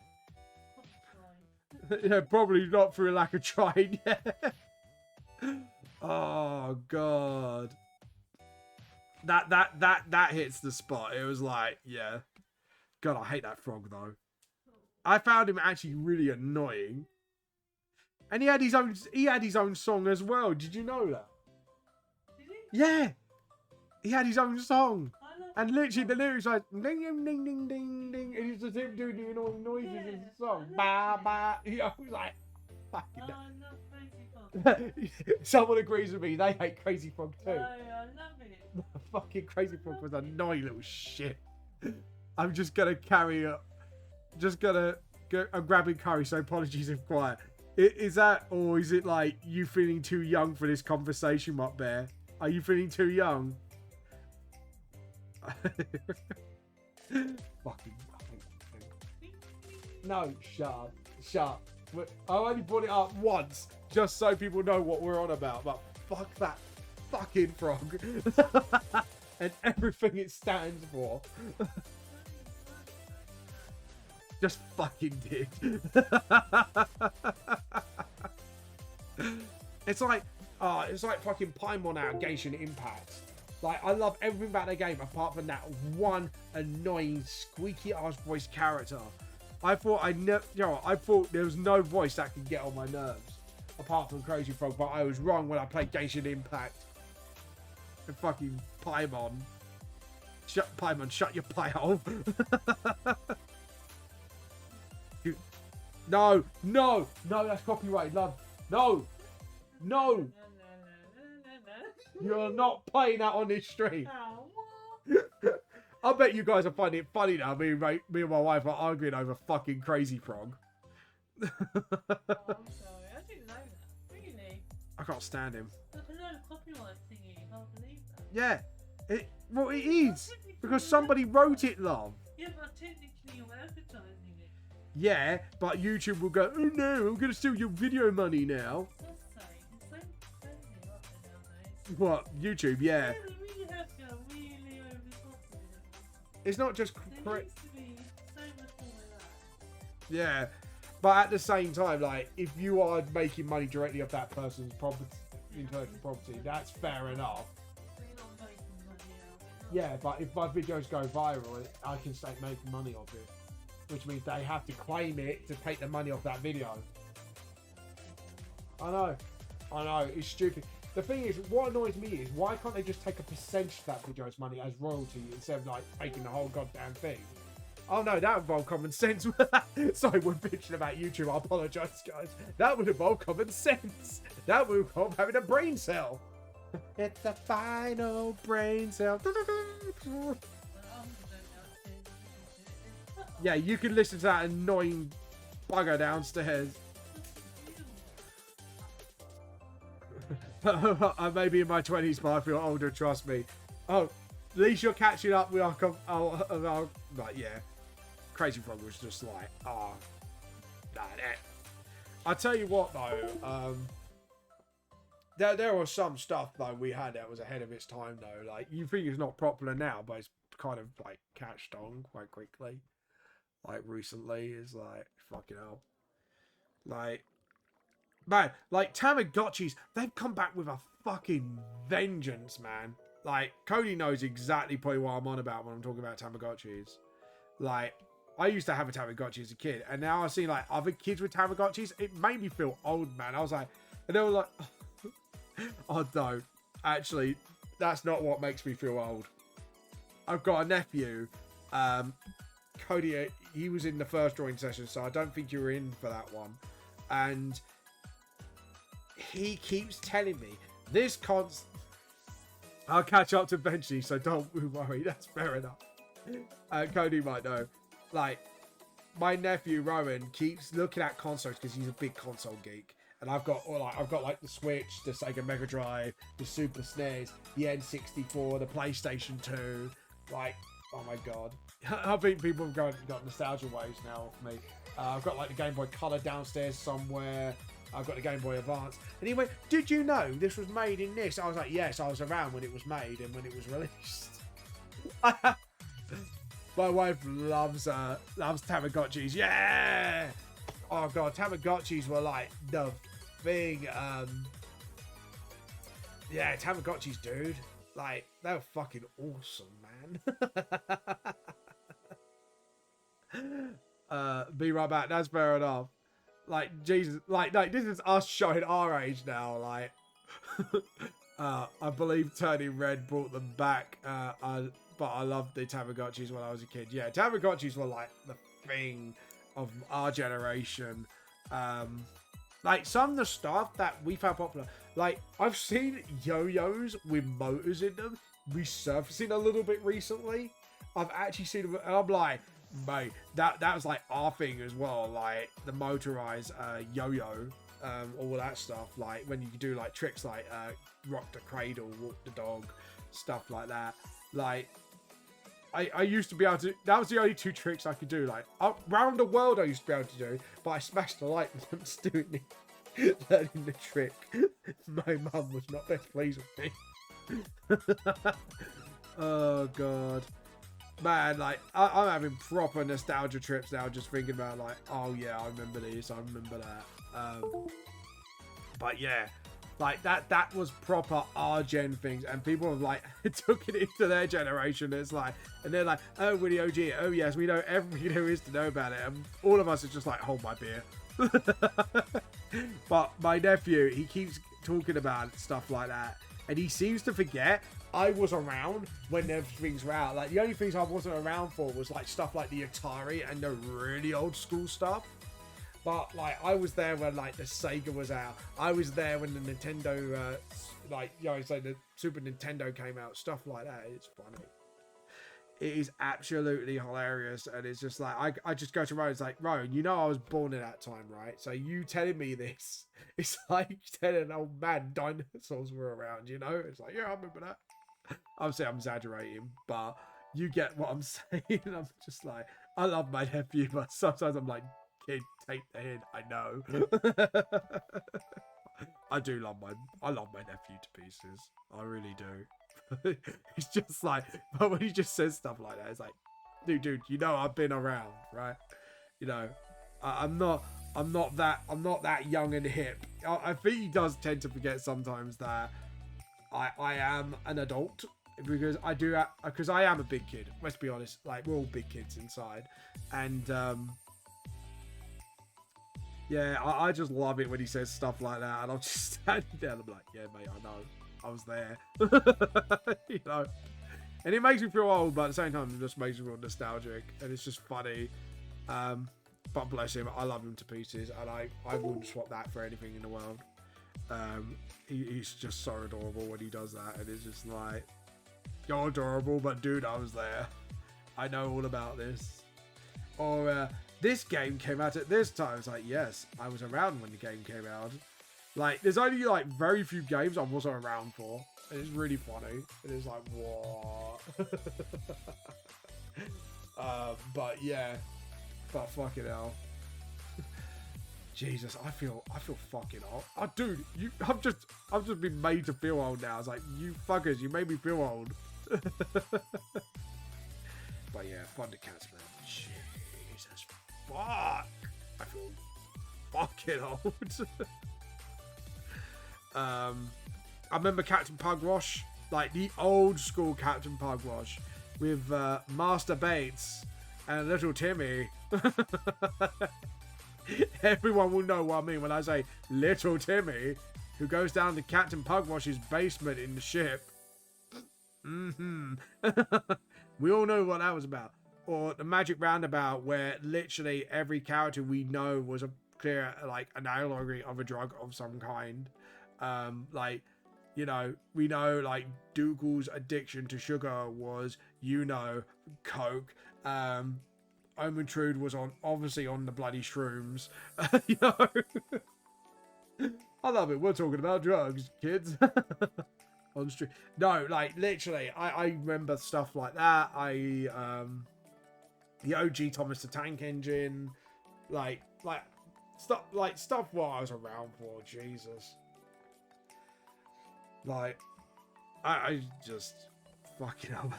Yeah, probably not through a lack of trying. Oh, God. That hits the spot. It was like, yeah. God, I hate that frog though. I found him actually really annoying. And he had his own song as well. Did you know that? Did he? Yeah. He had his own song. I love And literally the lyrics like ding ding ding ding ding ding, and it's just him doing the annoying noises in the song. Ba ba. I was like, fucking. Oh, I love Crazy Frog. Someone agrees with me. They hate Crazy Frog too. Oh, I love it. Fucking Crazy Frog was a annoying little shit. I'm just gonna carry up. Just gonna go. I'm grabbing curry, so apologies if quiet. Is that, or is it like you feeling too young for this conversation, Mutt Bear? Are you feeling too young? Fucking. No, shut up. Shut up. I only brought it up once, just so people know what we're on about. But fuck that fucking frog. And everything it stands for. Just fucking did. It's like fucking Paimon out of Genshin Impact. Like, I love everything about the game apart from that one annoying squeaky ass voice character. I thought I thought there was no voice that could get on my nerves apart from Crazy Frog, but I was wrong when I played Genshin Impact. And fucking Paimon. Paimon, shut your pie hole. No, that's copyright, love. No. You're not playing that on this stream. I bet you guys are finding it funny now. Me and my wife are arguing over fucking Crazy Frog. Oh, I'm sorry. I didn't know that. Really? I can't stand him. Look, another copyright thingy. I can't believe that. Yeah. It is. Because somebody wrote it, love. Yeah, but technically you're advertising it. Yeah, but YouTube will go, oh no, I'm going to steal your video money now. That's saying. It's so crazy, aren't they, nowadays? What? YouTube, yeah. Yeah, they really have to go really over the top of it. It's not just... There needs to be so much more of that. Yeah. But at the same time, like, if you are making money directly off that person's property, intellectual property, that's fair enough. But you're not making money out of it. Yeah, but if my videos go viral, I can start making money off it. Which means they have to claim it to take the money off that video. I know, it's stupid. The thing is, what annoys me is, why can't they just take a percentage of that video's money as royalty instead of, like, taking the whole goddamn thing? Oh no, that would involve common sense. Sorry, we're bitching about YouTube. I apologise, guys. That would involve common sense. That would involve having a brain cell. It's the final brain cell. Yeah, you can listen to that annoying bugger downstairs. I may be in my 20s, but I feel older, trust me. Oh, at least you're catching up with our like, yeah. Crazy Frog was just like, oh, nah. I tell you what, though, there was some stuff, though, we had that was ahead of its time, though. Like, you think it's not popular now, but it's kind of, like, catched on quite quickly. Like, recently, is like, fucking hell. Like, man, like, Tamagotchis, they've come back with a fucking vengeance, man. Like, Cody knows exactly probably what I'm on about when I'm talking about Tamagotchis. Like, I used to have a Tamagotchi as a kid, and now I see, like, other kids with Tamagotchis. It made me feel old, man. I was like, and they were like, oh, no. Actually, that's not what makes me feel old. I've got a nephew, Cody, he was in the first drawing session, so I don't think you were in for that one. And he keeps telling me, this I'll catch up to eventually, so don't worry, that's fair enough. Cody might know. Like, my nephew Rowan keeps looking at consoles because he's a big console geek. And I've got like the Switch, the Sega Mega Drive, the Super SNES, the N64, the PlayStation 2. Like, oh my god. I think people have got nostalgia waves now of me. I've got like the Game Boy Color downstairs somewhere. I've got the Game Boy Advance. And he went, did you know this was made in this? I was like, yes, I was around when it was made and when it was released. My wife loves Tamagotchis. Yeah! Oh god, Tamagotchis were like the thing. Yeah, Tamagotchis, dude. Like, they were fucking awesome, man. Be right back. That's fair enough. Like, Jesus. Like, this is us showing our age now. Like, I believe Turning Red brought them back. but I loved the Tamagotchis when I was a kid. Yeah, Tamagotchis were like the thing of our generation. Like some of the stuff that we found popular, like I've seen yo-yos with motors in them resurfacing a little bit recently. I've actually seen them, and I'm like, mate, that was like our thing as well, like the motorized yo-yo, all that stuff. Like when you could do like tricks like rock the cradle, walk the dog, stuff like that. Like I used to be able to. That was the only two tricks I could do. Like around the world, I used to be able to do, but I smashed the light when I was doing it, learning the trick. My mum was not best pleased with me. Oh god, man! Like I'm having proper nostalgia trips now, just thinking about like, oh yeah, I remember this, I remember that. But yeah. Like that was proper our gen things, and people have like took it into their generation. It's like, and they're like, oh, Willie OG, oh yes, we know everything there is to know about it, and all of us are just like, hold my beer. But my nephew, he keeps talking about stuff like that, and he seems to forget I was around when those things were out. Like the only things I wasn't around for was like stuff like the Atari and the really old school stuff. But like I was there when like the Sega was out. I was there when the Nintendo, like you know, so the Super Nintendo came out. Stuff like that. It's funny. It is absolutely hilarious, and it's just like I just go to Rowan. It's like, Rowan, you know I was born at that time, right? So you telling me this, it's like telling an old man dinosaurs were around. You know, it's like, yeah, I remember that. Obviously, I'm exaggerating, but you get what I'm saying. I'm just like, I love my nephew, but sometimes I'm like, kid, take the hint. I know. I love my nephew to pieces. I really do. He's just like, but when he just says stuff like that, it's like, dude, you know I've been around, right? You know, I'm not that young and hip. I think he does tend to forget sometimes that I am an adult, because I am a big kid. Let's be honest, like we're all big kids inside, and yeah, I just love it when he says stuff like that, and I'm just standing there and I'm like, yeah, mate, I know, I was there. You know, and it makes me feel old, but at the same time, it just makes me feel nostalgic, and it's just funny. But bless him, I love him to pieces, and I wouldn't swap that for anything in the world. He's just so adorable when he does that, and it's just like, you're adorable, but dude, I was there. I know all about this. Or this game came out at this time. It's like, yes, I was around when the game came out. Like, there's only like very few games I wasn't around for. And it's really funny. It is like, what? But yeah, but fucking hell. Jesus, I feel fucking old. Oh, dude, I've just been made to feel old now. It's like, you fuckers, you made me feel old. But yeah, Thundercats, man. Jesus, fuck. I feel fucking old. I remember Captain Pugwash, like the old school Captain Pugwash, with Master Bates and Little Timmy. Everyone will know what I mean when I say Little Timmy, who goes down to Captain Pugwash's basement in the ship. We all know what that was about. Or the Magic Roundabout, where literally every character we know was a clear, like, an allegory of a drug of some kind. Like, you know, we know, like, Dougal's addiction to sugar was, you know, coke. Omentrude was obviously on the bloody shrooms. You know? I love it. We're talking about drugs, kids. On the street. No, like, literally, I remember stuff like that. The OG Thomas the Tank Engine. Like, stuff what I was around for. Jesus. Like, I just fucking hell.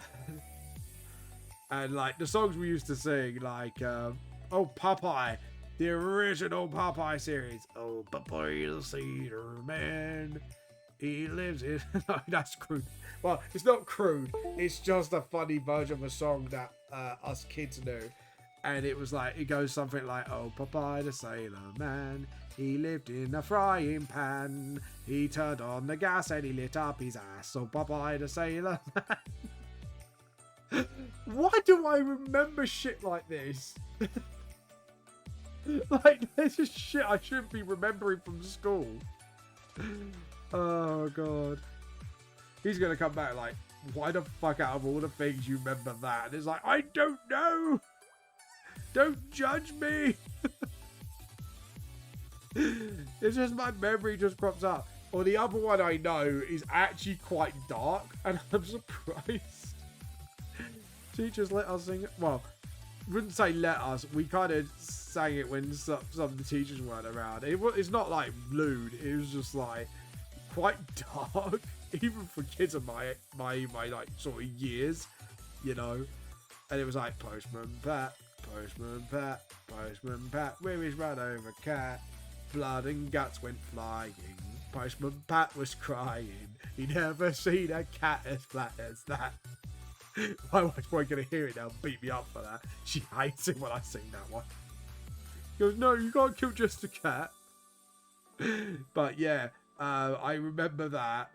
And like the songs we used to sing, like oh, Popeye, the original Popeye series. Oh, Popeye the Cedar Man, he lives in. No, that's crude. Well, it's not crude. It's just a funny version of a song that us kids knew. And it was like, it goes something like, oh, Popeye the Sailor Man, he lived in a frying pan. He turned on the gas and he lit up his ass. So Popeye the Sailor Man. Why do I remember shit like this? Like, there's just shit I shouldn't be remembering from school. Oh, God. He's going to come back like, why the fuck out of all the things you remember that? And it's like, I don't know. Don't judge me. It's just my memory just crops up. Or the other one I know is actually quite dark, and I'm surprised. Teachers let us sing it. Well, wouldn't say let us. We kind of sang it when some of the teachers weren't around. It's not like lewd. It was just like quite dark, even for kids of my like sort of years, you know. And it was like Postman Pat, Postman Pat, Postman Pat, where is run over cat? Blood and guts went flying. Postman Pat was crying. He never seen a cat as flat as that. My wife's probably going to hear it now and beat me up for that. She hates it when I sing that one. She goes, no, you can't kill just a cat. But yeah, I remember that.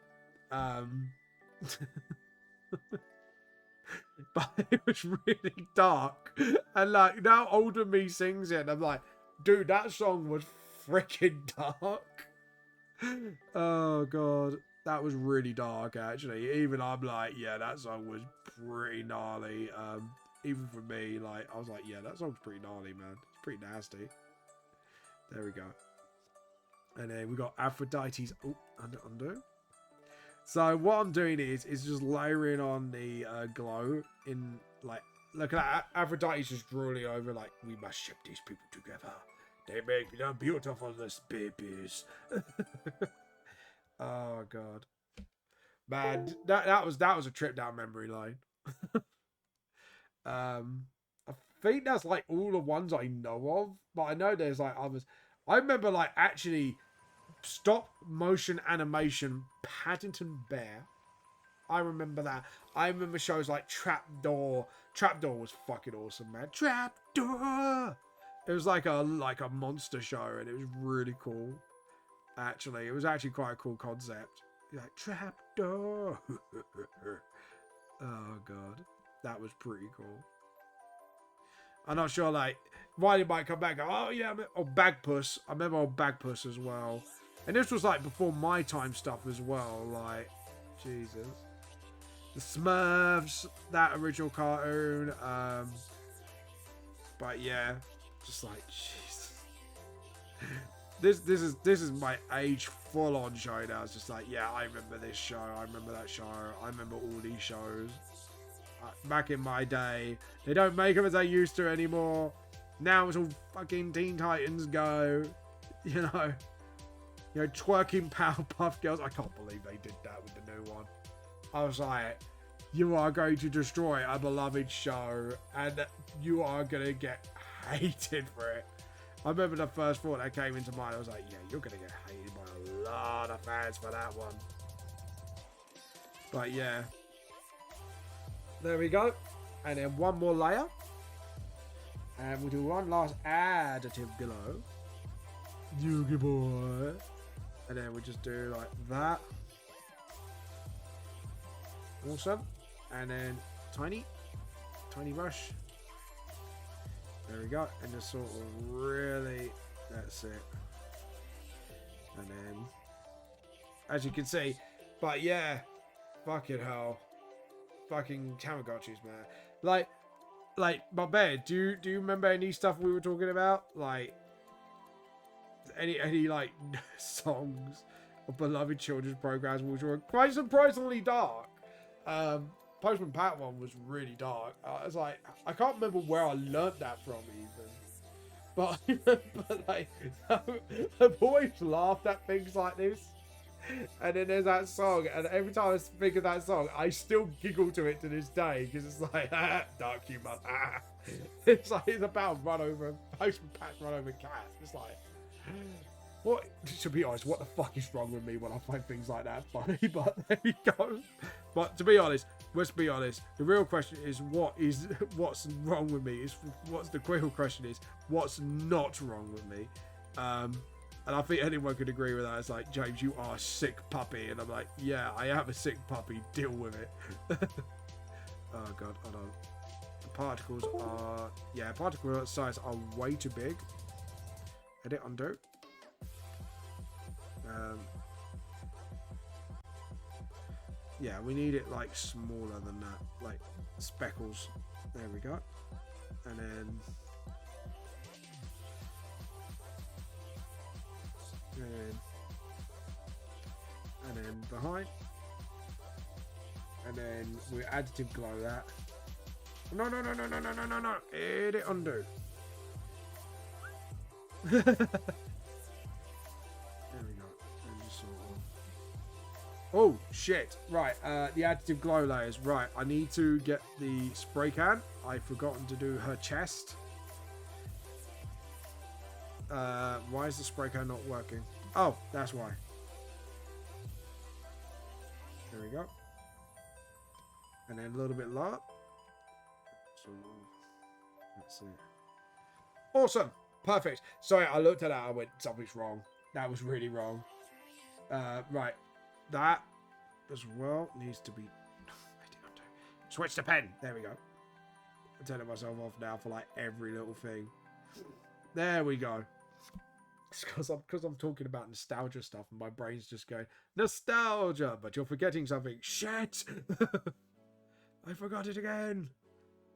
But it was really dark. And like, now older me sings it, and I'm like, dude, that song was freaking dark. Oh, God. That was really dark, actually. Even I'm like, yeah, that song was pretty gnarly. Even for me, like, I was like, yeah, that song's pretty gnarly, man. It's pretty nasty. There we go. And then we got Aphrodite's... Oh, undo. So what I'm doing is just layering on the glow in, like, look at that. Aphrodite's just drooling over, like, we must ship these people together. They make the beautifulest babies. Oh, God. Man, that was a trip down memory lane. I think that's like all the ones I know of, but I know there's like others. I remember like actually stop motion animation Paddington Bear. I remember that. I remember shows like Trapdoor. Trapdoor was fucking awesome, man. Trapdoor. It was like a monster show, and it was really cool. Actually, it was actually quite a cool concept. You're like, Trapdoor. Oh, God. That was pretty cool. I'm not sure, like, why they might come back. Oh, yeah. Oh, Bagpuss. I remember old Bagpuss as well. And this was, like, before my time stuff as well. Like, Jesus. The Smurfs. That original cartoon. But, yeah. Just like, Jesus. This is my age full-on show now. It's just like, yeah, I remember this show. I remember that show. I remember all these shows. Back in my day. They don't make them as they used to anymore. Now it's all fucking Teen Titans Go. You know, twerking Powerpuff Girls. I can't believe they did that with the new one. I was like, you are going to destroy a beloved show. And you are going to get hated for it. I remember the first thought that came into mind. I was like, yeah, you're going to get hated by a lot of fans for that one. But yeah. There we go. And then one more layer. And we'll do one last additive below. Yugi boy. And then we'll just do like that. Awesome. And then tiny brush. There we go. And just sort of really, that's it. And then, as you can see, but yeah, fucking hell. Fucking Tamagotchis, man. Like, but Ben, do you remember any stuff we were talking about? Like, any like songs of beloved children's programs which were quite surprisingly dark? Postman Pat one was really dark. I was like, I can't remember where I learnt that from even. But like, I've always laughed at things like this. And then there's that song, and every time I think of that song, I still giggle to it to this day, because it's like, dark humor. It's like, it's about Postman Pat's run over cats. It's like, what, to be honest, what the fuck is wrong with me when I find things like that funny? But there you go. But to be honest, let's be honest, the real question is what's wrong with me? The real question is, what's not wrong with me? And I think anyone could agree with that. It's like, James, you are a sick puppy. And I'm like, yeah, I am a sick puppy. Deal with it. Oh, God. Hold on. particles are, yeah, particle size are way too big. Edit, undo. Yeah, we need it like smaller than that, like speckles. There we go. And then behind, and then we additive glow that. No, edit, undo. There we go. And just sort of... Oh shit! Right, the additive glow layers. Right, I need to get the spray can. I've forgotten to do her chest. Why is the spray can not working? Oh, that's why. There we go. And then a little bit lower. So that's it. Awesome. Perfect. Sorry, I looked at that. I went, something's wrong. That was really wrong. Right. That as well needs to be... Switch to pen. There we go. I'm turning myself off now for like every little thing. There we go. It's because I'm talking about nostalgia stuff and my brain's just going, nostalgia, but you're forgetting something. Shit! I forgot it again.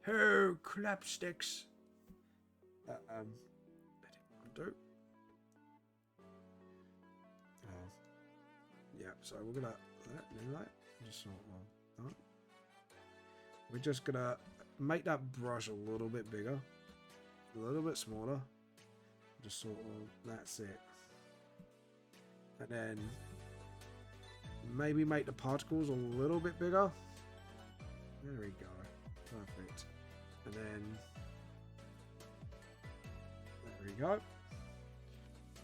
Oh, clapsticks. Undo. Yeah, so we're gonna just sort of, we're just gonna make that brush a little bit bigger, a little bit smaller. Just sort of, that's it. And then maybe make the particles a little bit bigger. There we go. Perfect. And then there we go.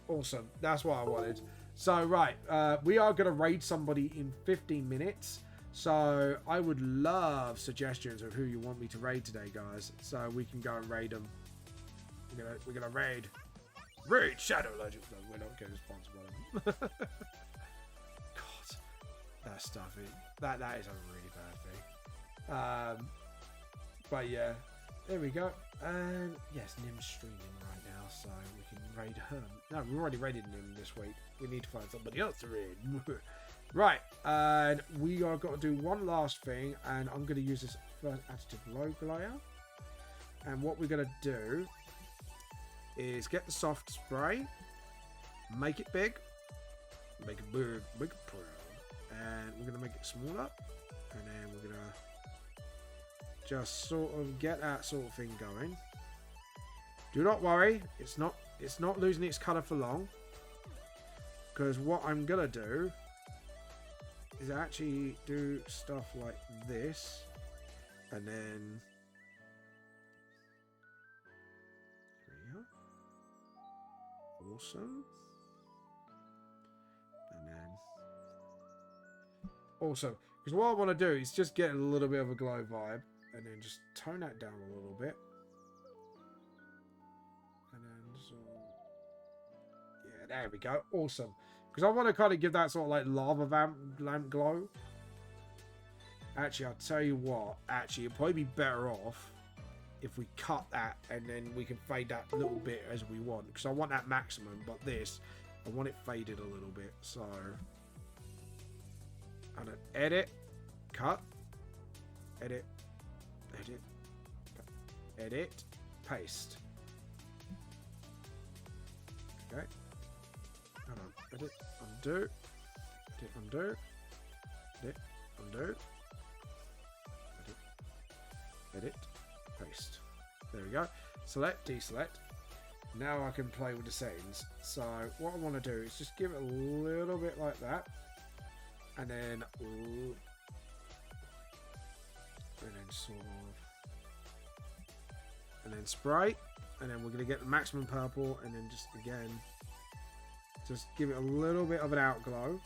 Awesome. That's what I wanted. So, right. We are going to raid somebody in 15 minutes. So, I would love suggestions of who you want me to raid today, guys. So, we can go and raid them. We're gonna raid. Raid Shadow Legends. No, we're not getting sponsored by them. God, that stuff is that is a really bad thing. But yeah, there we go. And yes, Nim's streaming right now, so we can raid her. No, we already raided Nim this week. We need to find somebody else to raid. Right, and we are got to do one last thing, and I'm going to use this first additive logo layer. And what we're going to do is get the soft spray, make it big, make it big, make it proud, and we're going to make it smaller, and then we're going to just sort of get that sort of thing going. Do not worry, it's not losing its colour for long, because what I'm going to do is actually do stuff like this, and then awesome. And then awesome. Because what I want to do is just get a little bit of a glow vibe and then just tone that down a little bit. And then so yeah, there we go. Awesome. Because I want to kind of give that sort of like lava lamp glow. Actually, I'll tell you what. Actually, it'd probably be better off if we cut that and then we can fade that a little bit as we want, because I want that maximum, but this I want it faded a little bit. So and then edit, cut, edit, paste. Okay, hold on, edit, undo, edit, paste. There we go. Select, deselect. Now I can play with the settings. So what I want to do is just give it a little bit like that, and then sort of, and then spray, and then we're going to get the maximum purple, and then just again just give it a little bit of an outglow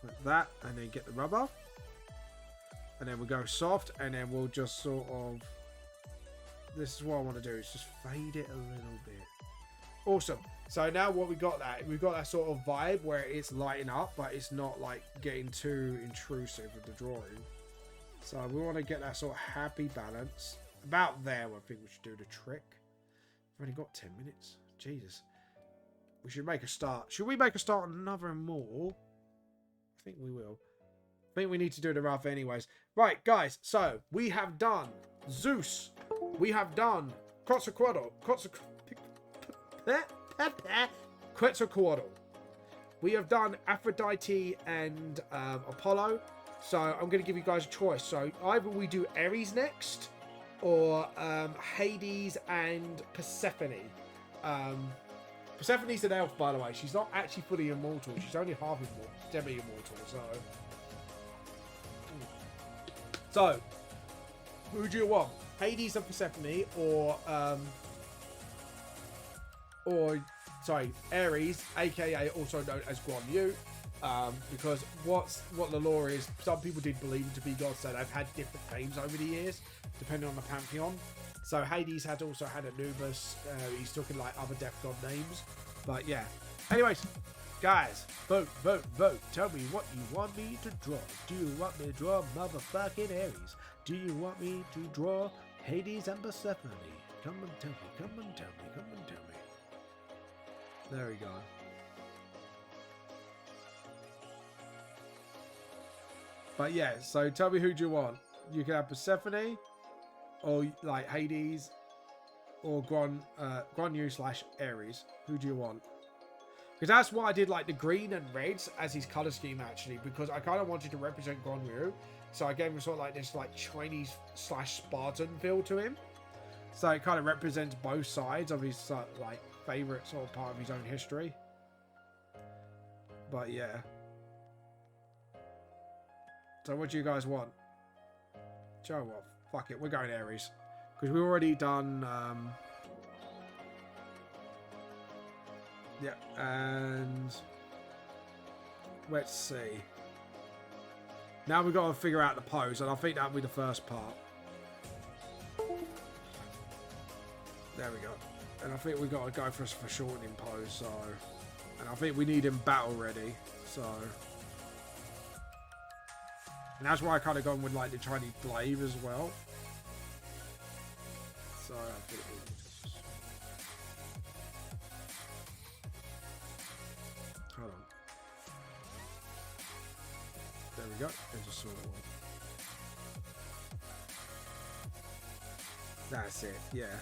like that, and then get the rubber. And then we'll go soft, and then we'll just sort of, this is what I want to do, is just fade it a little bit. Awesome. So now what we've got that sort of vibe where it's lighting up, but it's not like getting too intrusive with the drawing. So we want to get that sort of happy balance. About there, I think we should do the trick. We've only got 10 minutes. Jesus. We should make a start. Should we make a start on another and more? I think we will. I think we need to do the rough anyways. Right, guys. So, we have done Zeus. We have done Quetzalcoatl. Quetzalcoatl. We have done Aphrodite and Apollo. So, I'm going to give you guys a choice. So, either we do Ares next, or Hades and Persephone. Persephone's an elf, by the way. She's not actually fully immortal. She's only half immortal, demi-immortal. So, who do you want? Hades and Persephone, or Ares, aka also known as Guan Yu. Because what the lore is, some people did believe him to be God, so they've had different names over the years, depending on the pantheon. So Hades had also had Anubis. He's talking like other death god names. But yeah. Anyways, guys, vote. Tell me what you want me to draw. Do you want me to draw motherfucking Ares? Do you want me to draw Hades and Persephone? Come and tell me. There we go. But yeah, so tell me who do you want. You can have Persephone, or like Hades, or Guan Yu / Ares. Who do you want? Because that's why I did like the green and reds as his color scheme actually, because I kind of wanted to represent Guan Yu. So I gave him sort of like this like Chinese / Spartan feel to him. So it kind of represents both sides of his like favorite sort of part of his own history. But yeah. So what do you guys want? Joe, what? Fuck it, we're going Ares. Because we've already done... yeah, and... let's see. Now we've got to figure out the pose, and I think that'll be the first part. There we go. And I think we've got to go for shortening pose, so... and I think we need him battle ready, so... and that's why I kind of gone with like the Chinese glaive as well. So I think we just... hold on. There we go. There's a sort of one. That's it. Yeah.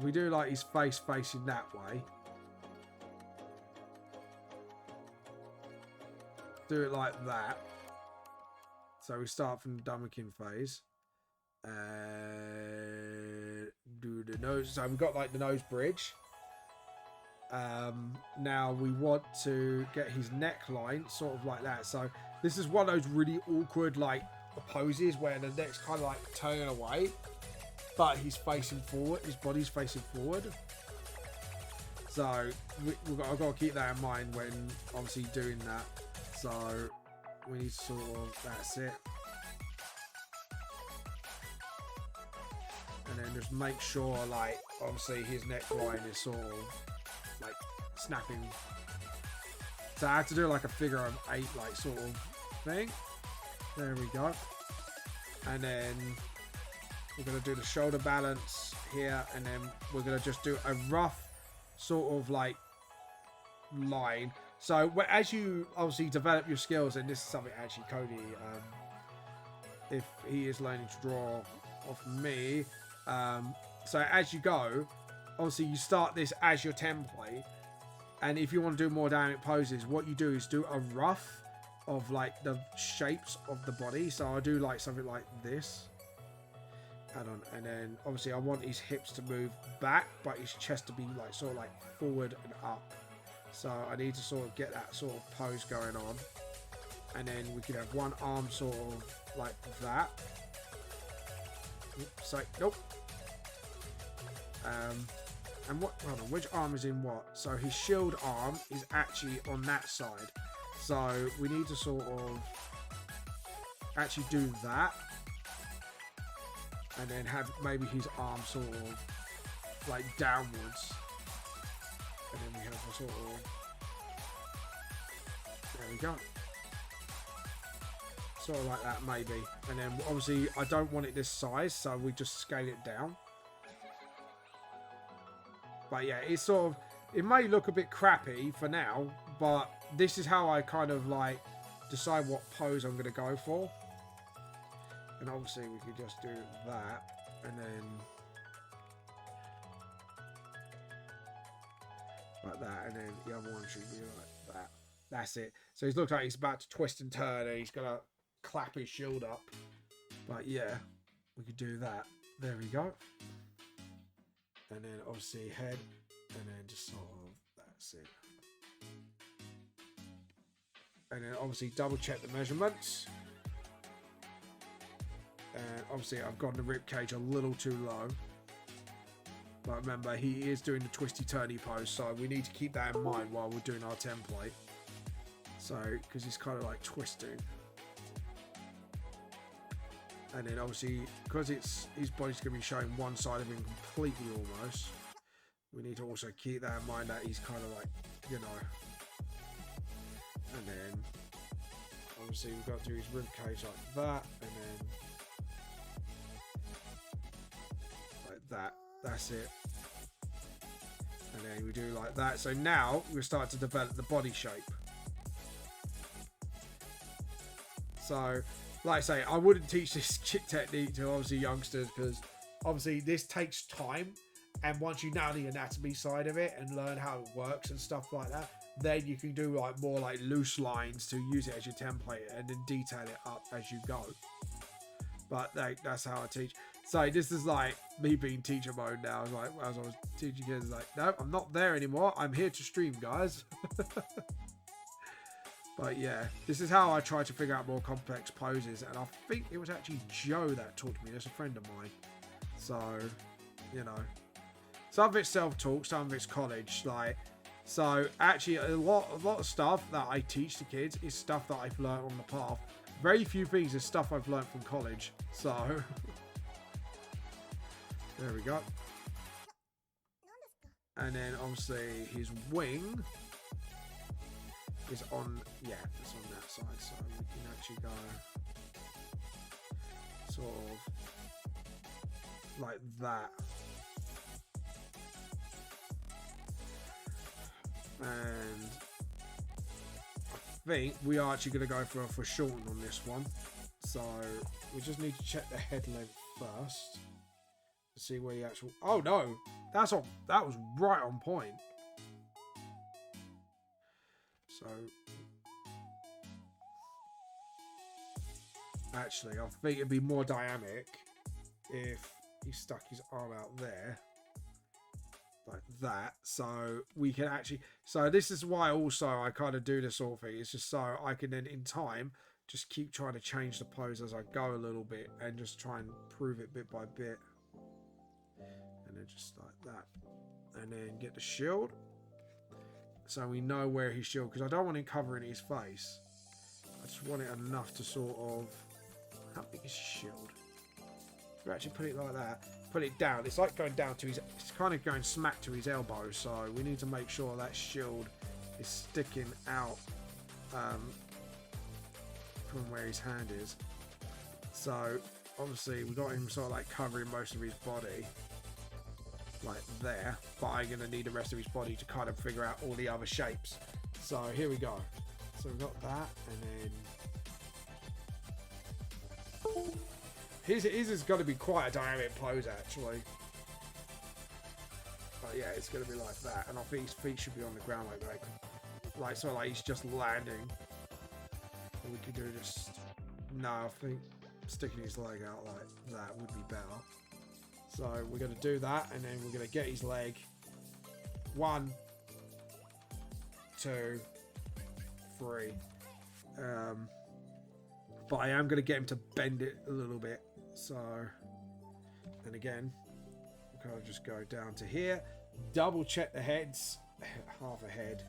We do like his face facing that way. Do it like that. So we start from the Dummerkin phase. Do the nose. So we've got like the nose bridge. Now we want to get his neckline sort of like that. So this is one of those really awkward like poses where the neck's kind of like turning away. But he's facing forward. His body's facing forward. So I've got to keep that in mind when obviously doing that. So we need to sort of, that's it. And then just make sure like obviously his neckline is sort of like snapping. So I have to do like a figure of 8 like sort of thing. There we go. And then we're going to do the shoulder balance here, and then we're going to just do a rough sort of like line. So as you obviously develop your skills, and this is something actually Cody, if he is learning to draw off me, so as you go, obviously you start this as your template, and if you want to do more dynamic poses, what you do is do a rough of like the shapes of the body. So I do like something like this. Add on, and then obviously I want his hips to move back, but his chest to be like sort of like forward and up. So I need to sort of get that sort of pose going on, and then we can have one arm sort of like that. Oops, so nope. And what? Hold on, which arm is in what? So his shield arm is actually on that side. So we need to sort of actually do that. And then have maybe his arm sort of like downwards. And then we have a sort of... There we go. Sort of like that, maybe. And then, obviously, I don't want it this size, so we just scale it down. But yeah, it's sort of... It may look a bit crappy for now, but this is how I kind of, like, decide what pose I'm going to go for. And obviously, we could just do that. And then... like that, and then the other one should be like that. That's it. So he looks like he's about to twist and turn, and he's gonna clap his shield up. But yeah, we could do that. There we go. And then obviously head, and then just sort of that's it. And then obviously double check the measurements. And obviously I've gotten the rib cage a little too low. But remember, he is doing the twisty-turny pose, so we need to keep that in mind while we're doing our template. So, because he's kind of like twisting. And then obviously, because it's his body's going to be showing one side of him completely almost, we need to also keep that in mind that he's kind of like, you know. And then, obviously, we've got to do his rib cage like that, and then like that. That's it. And then we do like that. So now we start to develop the body shape. So, like I say, I wouldn't teach this technique to obviously youngsters because obviously this takes time. And once you know the anatomy side of it and learn how it works and stuff like that, then you can do like more like loose lines to use it as your template and then detail it up as you go. But that's how I teach. So this is like me being teacher mode now. Like as I was teaching kids, like, no, I'm not there anymore. I'm here to stream, guys. But yeah, this is how I try to figure out more complex poses. And I think it was actually Joe that taught me. That's a friend of mine. So, you know, some of it's self-taught, some of it's college. Like, so actually a lot of stuff that I teach to kids is stuff that I've learned on the path. Very few things is stuff I've learned from college. So there we go. And then obviously his wing is on, yeah, it's on that side. So we can actually go sort of like that. And I think we are actually going to go for a foreshorten on this one. So we just need to check the head length first. See where the actual... Oh no, that's on. That was right on point. So actually, I think it'd be more dynamic if he stuck his arm out there like that. So we can actually... So this is why also I kind of do this sort of thing. It's just so I can then in time just keep trying to change the pose as I go a little bit and just try and prove it bit by bit. And then just like that. And then get the shield. So we know where his shield... Because I don't want him covering his face. I just want it enough to sort of... How big is his shield? If we actually put it like that. Put it down. It's like going down to his... It's kind of going smack to his elbow. So we need to make sure that shield is sticking out from where his hand is. So obviously we got him sort of like covering most of his body. Like there, but I'm going to need the rest of his body to kind of figure out all the other shapes. So here we go. So we've got that, and then his is going to be quite a dynamic pose actually. But yeah, it's going to be like that, and I think his feet should be on the ground like that, like so like he's just landing. And we could do just no, I think sticking his leg out like that would be better. So we're going to do that, and then we're going to get his leg. 1, 2, 3. But I am going to get him to bend it a little bit. So, and again, we're going to just go down to here. Double check the heads. Half a head.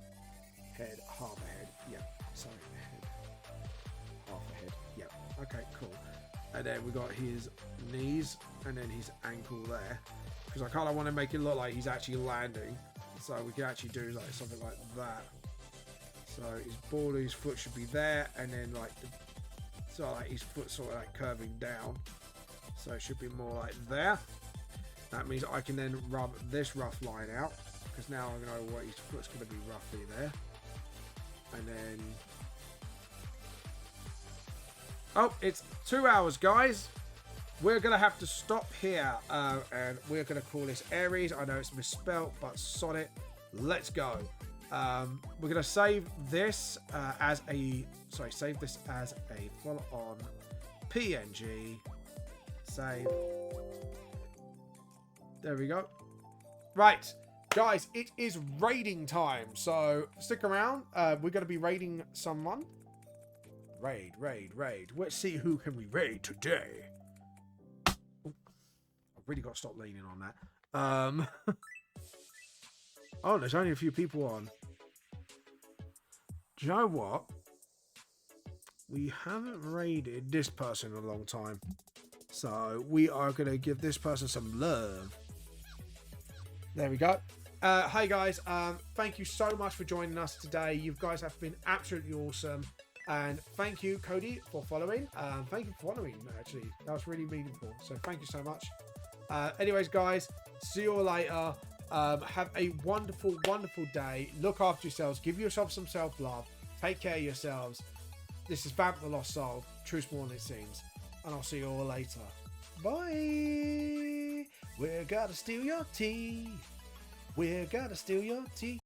Head, half a head. Yeah. Sorry, head. Half a head. Yeah. Okay, cool. And then we got his knees and then his ankle there, because I kind of want to make it look like he's actually landing. So we can actually do like something like that. So his ball, his foot should be there, and then like like his foot sort of like curving down. So it should be more like there. That means I can then rub this rough line out, because now I know what his foot's going to be roughly there. And then, oh, it's 2 hours, guys. We're going to have to stop here, and we're going to call this Aries. I know it's misspelt, but sod it. Let's go. We're going to save this as a, save this as a full-on PNG. Save. There we go. Right, guys, it is raiding time, so stick around. We're going to be raiding someone. Raid. Let's see who can we raid today. Ooh, I've really got to stop leaning on that. Oh, there's only a few people on. Do you know what? We haven't raided this person in a long time. So we are going to give this person some love. There we go. Hey guys, thank you so much for joining us today. You guys have been absolutely awesome. And thank you, Cody, for following. Thank you for following, actually. That was really meaningful. So thank you so much. Anyways, guys, see you all later. Have a wonderful, wonderful day. Look after yourselves. Give yourself some self-love. Take care of yourselves. This is Vamp the Lost Soul. Truth more than it seems. And I'll see you all later. Bye. We're gonna steal your tea. We're gonna steal your tea.